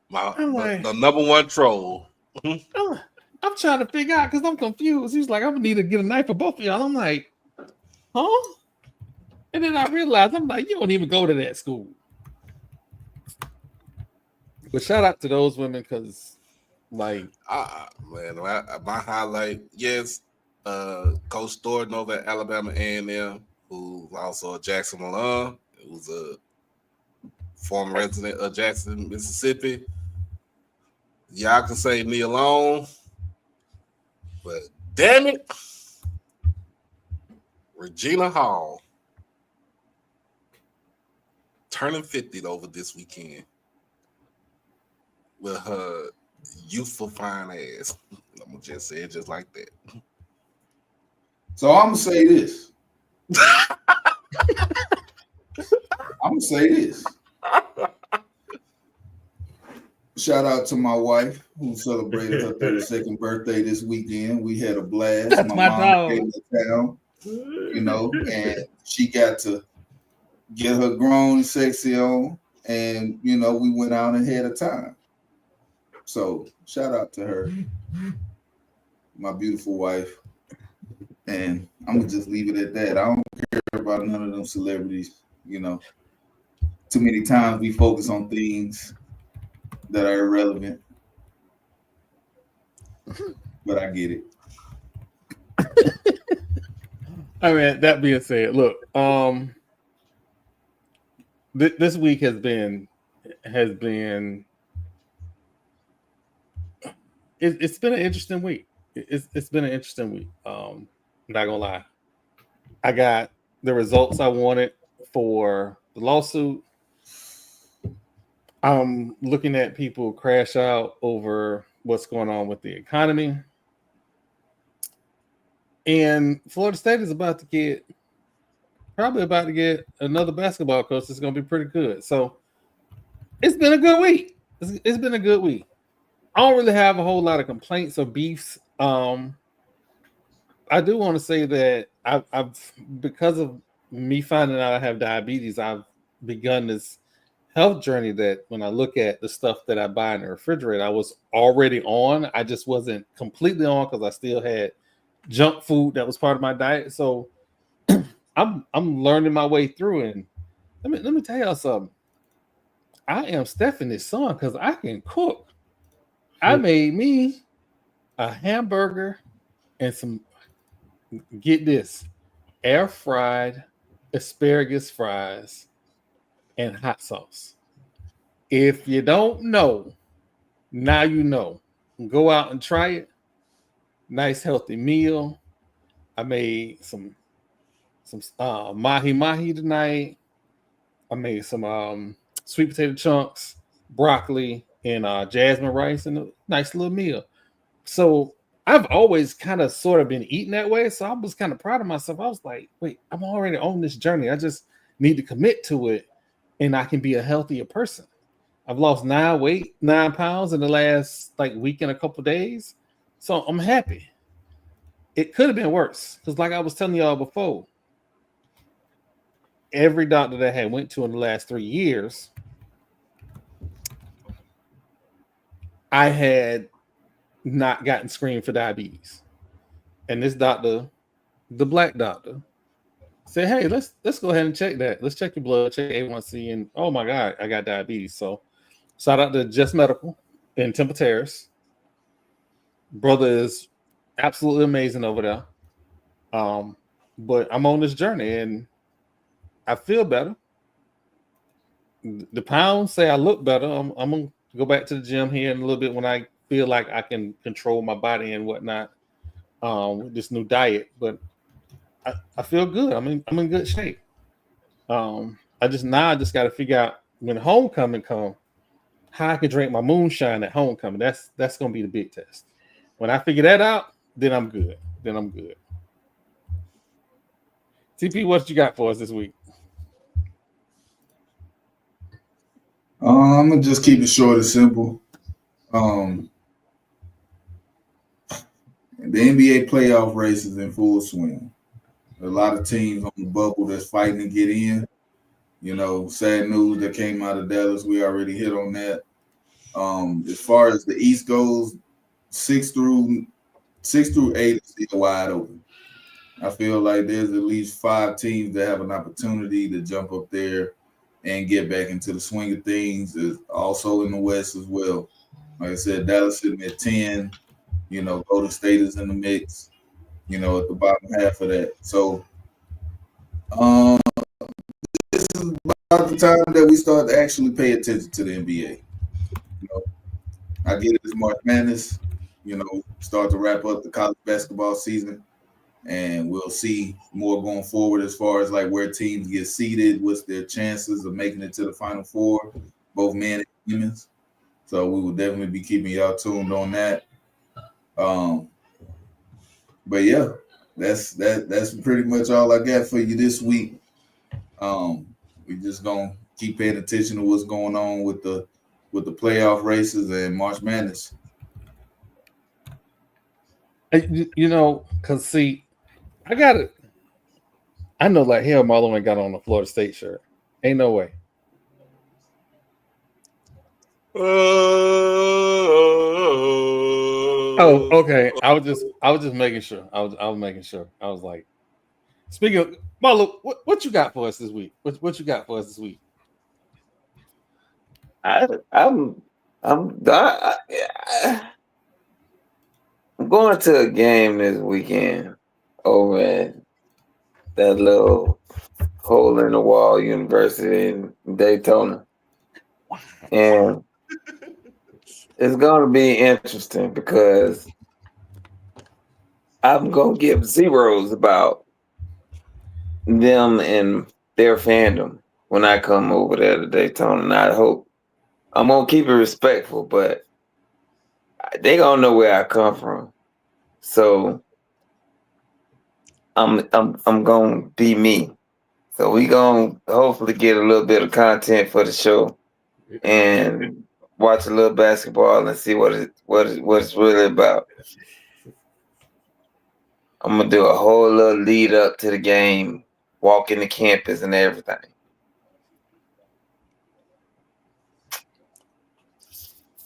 The number one troll. I'm trying to figure out because I'm confused. He's like, I'm gonna need to get a knife for both of y'all. I'm like, huh? And then I realized, I'm like, you don't even go to that school. But shout out to those women because, like, man, my highlight, yes, Coach Thornton over at Alabama A&M, who's also a Jackson alum, who's a former resident of Jackson, Mississippi. Y'all can say me alone, but damn it, Regina Hall turning 50 over this weekend with her youthful fine ass. I'm gonna just say it just like that. So I'm gonna say this. Shout out to my wife who celebrated her 32nd birthday this weekend. We had a blast. That's my mom dog. came to town, you know, and she got to get her grown and sexy on, and you know, we went out and had a time. So shout out to her, my beautiful wife. And I'm gonna just leave it at that. I don't care about none of them celebrities, you know. Too many times we focus on things that are irrelevant. But I get it. I mean, that being said, look, this week has been it's been an interesting week. It's been an interesting week. I'm not gonna lie. I got the results I wanted for the lawsuit. I'm looking at people crash out over what's going on with the economy. And Florida State is probably about to get another basketball coach that's going to be pretty good. So it's been a good week. It's been a good week. I don't really have a whole lot of complaints or beefs. I do want to say that I've because of me finding out I have diabetes, I've begun this health journey that when I look at the stuff that I buy in the refrigerator, I was already on. I just wasn't completely on because I still had junk food that was part of my diet. So I'm learning my way through. And let me tell y'all something. I am Stephanie's son because I can cook. I made me a hamburger and some, get this, air fried asparagus fries and hot sauce. If you don't know, now you know. Go out and try it. Nice healthy meal. I made some mahi tonight. I made some sweet potato chunks, broccoli, and jasmine rice, and a nice little meal. So I've always kind of sort of been eating that way. So I was kind of proud of myself. I was like, wait, I'm already on this journey. I just need to commit to it and I can be a healthier person. I've lost 9 pounds in the last week and a couple days. So I'm happy. It could have been worse. Because like I was telling y'all before, every doctor that I had went to in the last 3 years, I had not gotten screened for diabetes. And this doctor, the black doctor, said, hey, let's go ahead and check that. Let's check your blood, check A1C, and oh my God, I got diabetes. So shout out to Just Medical in Temple Terrace. Brother is absolutely amazing over there. But I'm on this journey and I feel better. The pounds say I look better. I'm gonna go back to the gym here in a little bit when I feel like I can control my body and whatnot with this new diet. But I feel good. I'm in good shape. I just got to figure out when homecoming come, how I can drink my moonshine at homecoming. That's gonna be the big test. When I figure that out, then I'm good. TP, what you got for us this week? I'm gonna just keep it short and simple. The NBA playoff race is in full swing. A lot of teams on the bubble that's fighting to get in. You know, sad news that came out of Dallas. We already hit on that. As far as the East goes, 6 through 8 is still wide open. I feel like there's at least 5 teams that have an opportunity to jump up there and get back into the swing of things. Is also in the West as well. Like I said, Dallas sitting at 10. You know, Golden State is in the mix. You know, at the bottom half of that. So, this is about the time that we start to actually pay attention to the NBA. You know, I get it, it's March Madness. You know, start to wrap up the college basketball season, and we'll see more going forward as far as like where teams get seeded, what's their chances of making it to the Final Four, both men and women's. So we will definitely be keeping y'all tuned on that. But yeah, that's pretty much all I got for you this week. We just gonna keep paying attention to what's going on with the playoff races and March Madness. You know, cause see, I got it. I know like hell Marlon ain't got on the Florida State shirt. Ain't no way. Oh, okay. I was just making sure. I was making sure. I was like, speaking of Marlon, what you got for us this week? What you got for us this week? I'm going to a game this weekend over at that little hole in the wall university in Daytona. And it's going to be interesting because I'm going to give zeros about them and their fandom when I come over there to Daytona. And I hope I'm going to keep it respectful, but they going to know where I come from. So I'm going to be me. So we going to hopefully get a little bit of content for the show and watch a little basketball and see what it's really about. I'm gonna do a whole little lead up to the game, walking the campus and everything.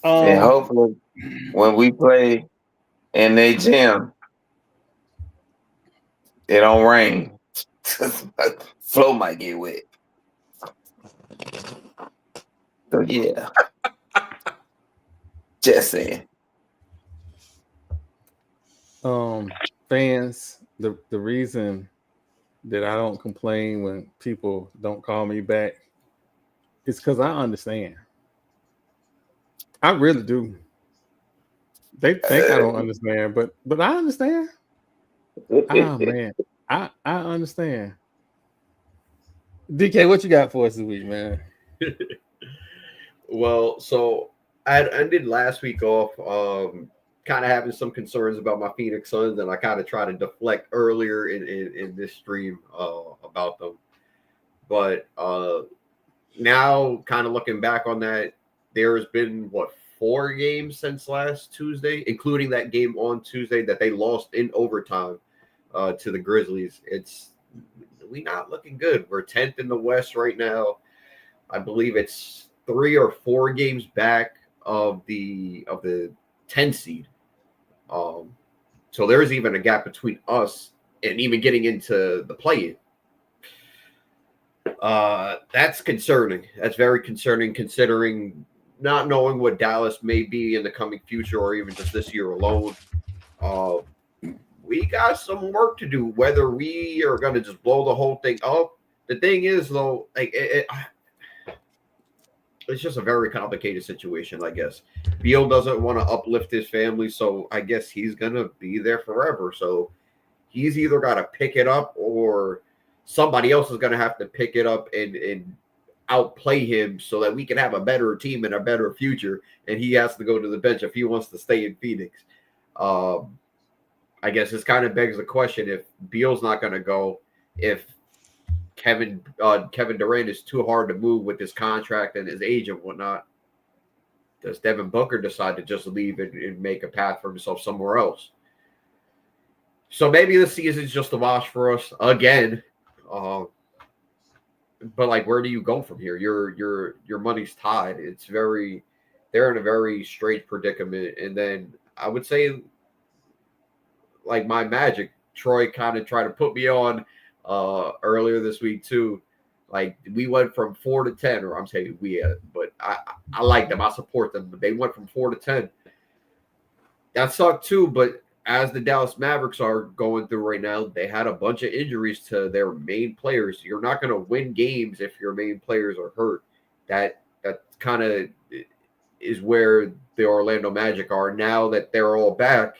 And hopefully, when we play in they gym, it don't rain. Flow might get wet. So yeah. Just saying. Fans, the reason that I don't complain when people don't call me back is because I understand. I really do. They think I don't understand, but I understand. Oh man, I understand. DK, what you got for us this week, man? Well, so I ended last week off kind of having some concerns about my Phoenix Suns, and I kind of tried to deflect earlier in this stream about them. But now, kind of looking back on that, there has been, 4 games since last Tuesday, including that game on Tuesday that they lost in overtime to the Grizzlies. We not looking good. We're 10th in the West right now. I believe it's 3 or 4 games back of the 10 seed. So there's even a gap between us and even getting into the play-in. That's concerning. That's very concerning, considering not knowing what Dallas may be in the coming future or even just this year alone. We got some work to do, whether we are going to just blow the whole thing up. The thing is, though, like it's just a very complicated situation, I guess. Beal doesn't want to uplift his family, so I guess he's going to be there forever. So he's either got to pick it up or somebody else is going to have to pick it up and outplay him so that we can have a better team and a better future. And he has to go to the bench if he wants to stay in Phoenix. I guess this kind of begs the question, if Beal's not going to go, if Kevin Durant is too hard to move with his contract and his age and whatnot, does Devin Booker decide to just leave and make a path for himself somewhere else? So maybe this season's just a wash for us again. But like, where do you go from here? Your money's tied. They're in a very strange predicament. And then I would say, like, my Magic, Troy kind of tried to put me on earlier this week too. Like, we went from 4-10, or I'm saying we, but I like them. I support them. But they went from 4-10. That sucked too. But as the Dallas Mavericks are going through right now, they had a bunch of injuries to their main players. You're not going to win games if your main players are hurt. That kind of is where the Orlando Magic are now that they're all back.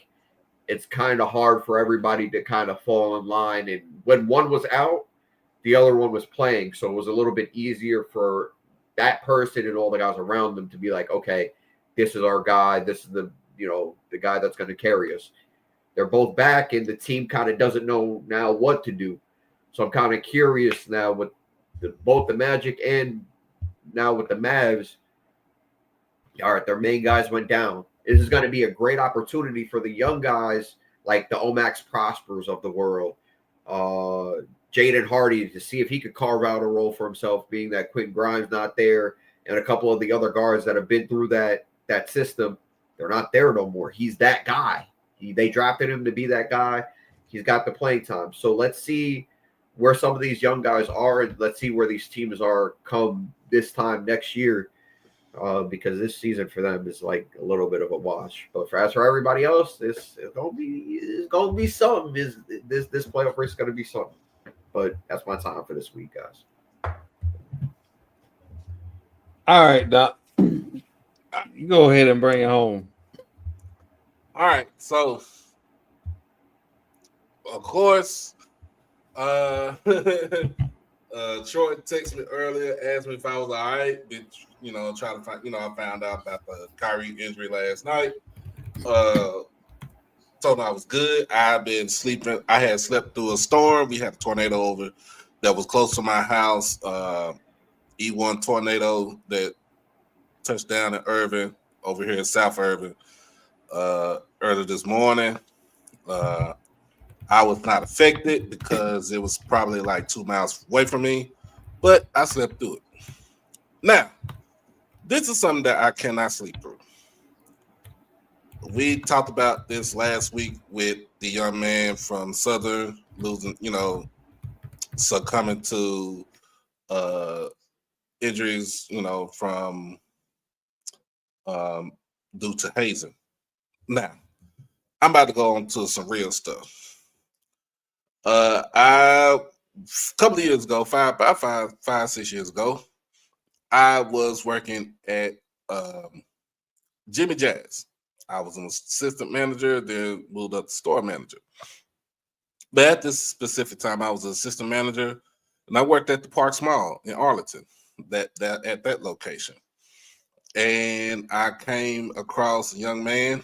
It's kind of hard for everybody to kind of fall in line. And when one was out, the other one was playing. So it was a little bit easier for that person and all the guys around them to be like, okay, this is our guy. This is the guy that's going to carry us. They're both back, and the team kind of doesn't know now what to do. So I'm kind of curious now with both the Magic and now with the Mavs. All right, their main guys went down. This is going to be a great opportunity for the young guys like the Omax Prospers of the world, Jaden Hardy, to see if he could carve out a role for himself, being that Quentin Grimes not there, and a couple of the other guards that have been through that system. They're not there no more. He's that guy. They drafted him to be that guy. He's got the playing time. So let's see where some of these young guys are, and let's see where these teams are come this time next year, because this season for them is like a little bit of a wash. But as for everybody else, it's gonna be something. This playoff race is gonna be something. But that's my time for this week, guys. All right, Doc. You go ahead and bring it home. All right, so of course, Troy texted me earlier, asked me if I was all right. Trying to find, I found out about the Kyrie injury last night. Told him I was good. I've been sleeping. I had slept through a storm. We had a tornado over that was close to my house. E1 tornado that touched down in Irving, over here in South Irving. Early this morning, I was not affected because it was probably like 2 miles away from me, but I slept through it. Now, this is something that I cannot sleep through. We talked about this last week with the young man from Southern losing, succumbing to injuries, from due to hazing. Now, I'm about to go on to some real stuff. A couple of years ago, about 6 years ago, I was working at Jimmy Jazz. I was an assistant manager, then moved up to store manager. But at this specific time, I was an assistant manager, and I worked at the Parks Mall in Arlington, at that location. And I came across a young man.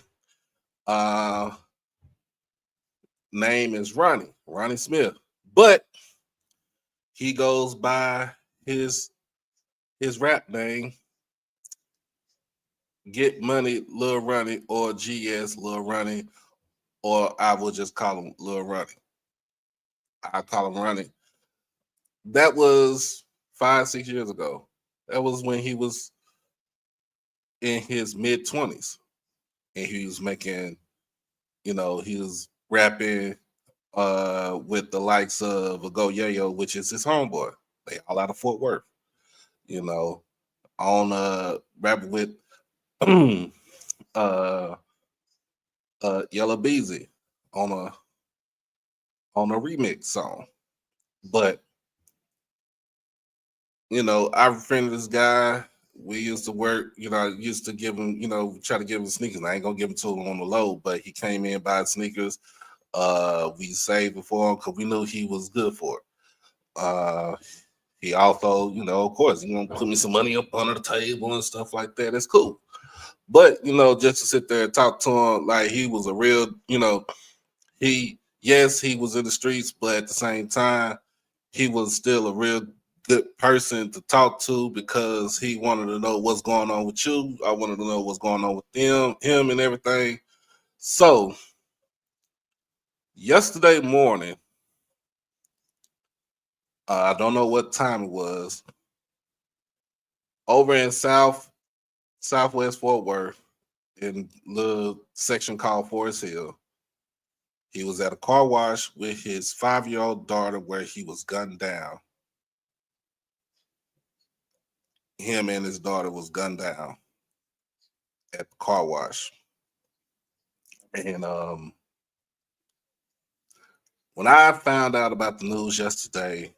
Name is Ronnie Smith, but he goes by his rap name, Get Money Lil Ronnie, or GS Lil Ronnie, or I will just call him Lil Ronnie. I call him Ronnie. That was 5-6 years ago. That was when he was in his mid-20s, and he was making, he was rapping with the likes of a Go Yayo, which is his homeboy. They all out of Fort Worth, on rapping with Yellow Beezy on a remix song. But I befriended this guy. We used to work, I used to give him, try to give him sneakers. I ain't gonna give him to him on the low, but he came in, buying sneakers. We saved before him because we knew he was good for it. He also, of course, put me some money up under the table and stuff like that. It's cool. But, just to sit there and talk to him like he was a real, he was in the streets, but at the same time, he was still a real good person to talk to because he wanted to know what's going on with you. I wanted to know what's going on with him and everything. So Yesterday morning, I don't know what time it was, over in Southwest Fort Worth, in the section called Forest Hill. He was at a car wash with his 5-year-old daughter where he was gunned down. Him and his daughter was gunned down at the car wash. And when I found out about the news yesterday,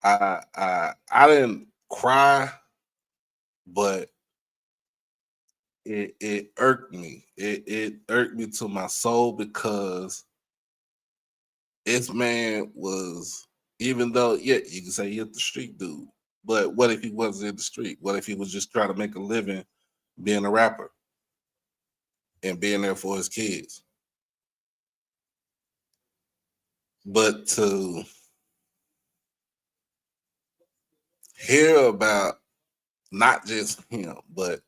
I didn't cry, but it irked me. It irked me to my soul because this man was, even though, yeah, you can say he's the street dude, but what if he wasn't in the street? What if he was just trying to make a living being a rapper and being there for his kids? But to hear about not just him, but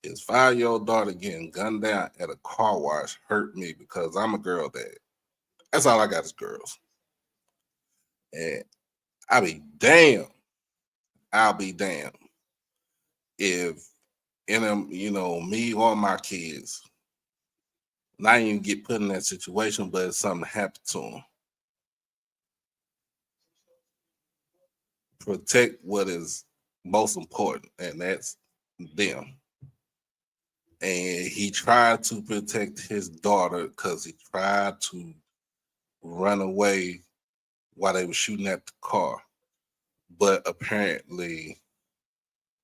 his 5-year-old daughter getting gunned down at a car wash hurt me because I'm a girl dad. That's all I got is girls. And I'll be damned if in them, me or my kids, not even get put in that situation, but if something happened to them. Protect what is most important, and that's them. And he tried to protect his daughter because he tried to run away while they were shooting at the car. But apparently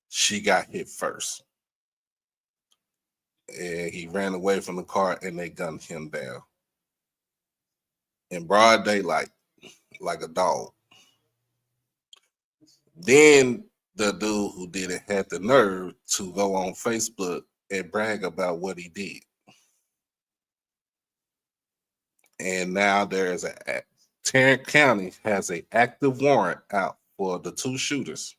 she got hit first. And he ran away from the car and they gunned him down. In broad daylight, like a dog. Then the dude who did it had the nerve to go on Facebook and brag about what he did. And now there's Tarrant County has an active warrant out for the 2 shooters.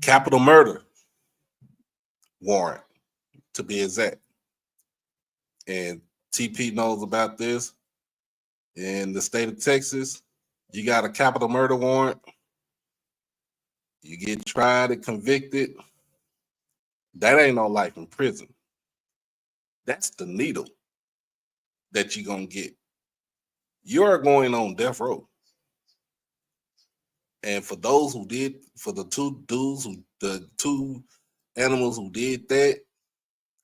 Capital murder warrant, to be exact. And TP knows about this. In the state of Texas, you got a capital murder warrant. You get tried and convicted. That ain't no life in prison. That's the needle that you're going to get. You're going on death row. And for those who did, for the 2 dudes, the 2 animals who did that,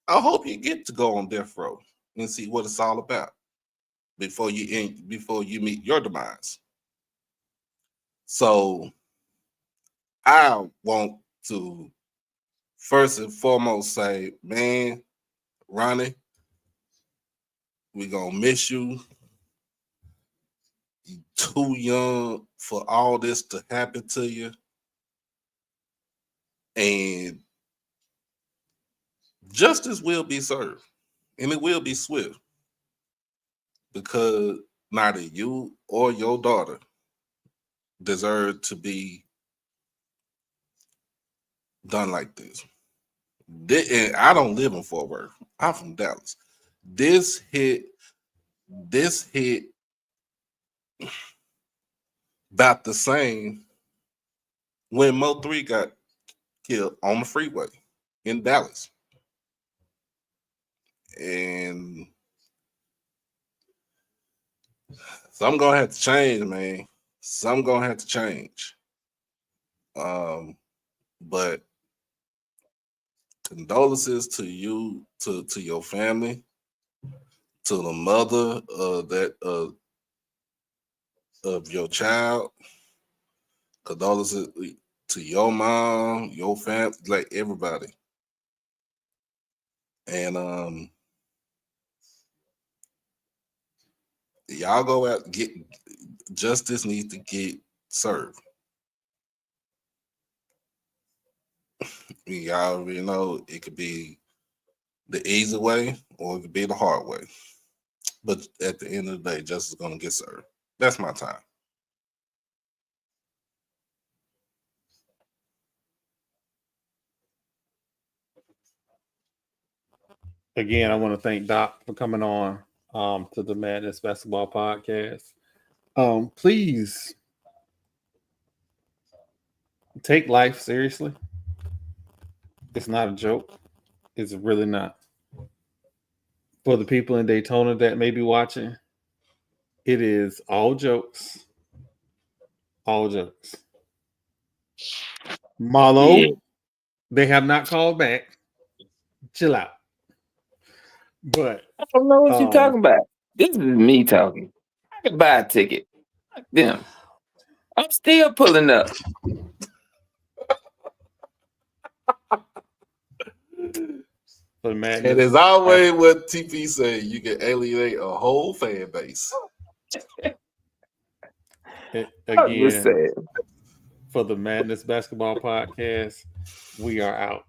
I hope you get to go on death row and see what it's all about before you meet your demise. So I want to first and foremost say, man, Ronnie, we gonna miss you. You too young for all this to happen to you. And justice will be served. And it will be swift. Because neither you or your daughter deserve to be done like this. And I don't live in Fort Worth. I'm from Dallas. This hit about the same when Mo 3 got killed on the freeway in Dallas. And something gonna have to change, man. Something gonna have to change. But condolences to you, to your family, to the mother of your child. Condolences to your mom, your family, like everybody. And y'all go out, get justice needs to get served. Y'all already know it could be the easy way or it could be the hard way. But at the end of the day, justice is gonna get served. That's my time. Again, I want to thank Doc for coming on to the Madness Basketball Podcast. Please take life seriously. It's not a joke. It's really not. For the people in Daytona that may be watching, it is all jokes. All jokes. Marlo, they have not called back. Chill out. But I don't know what you're talking about. This is me talking. I can buy a ticket. Fuck them. I'm still pulling up. for Madness, And as always, what TP say, you can alienate a whole fan base. again, for the Madness Basketball Podcast, we are out.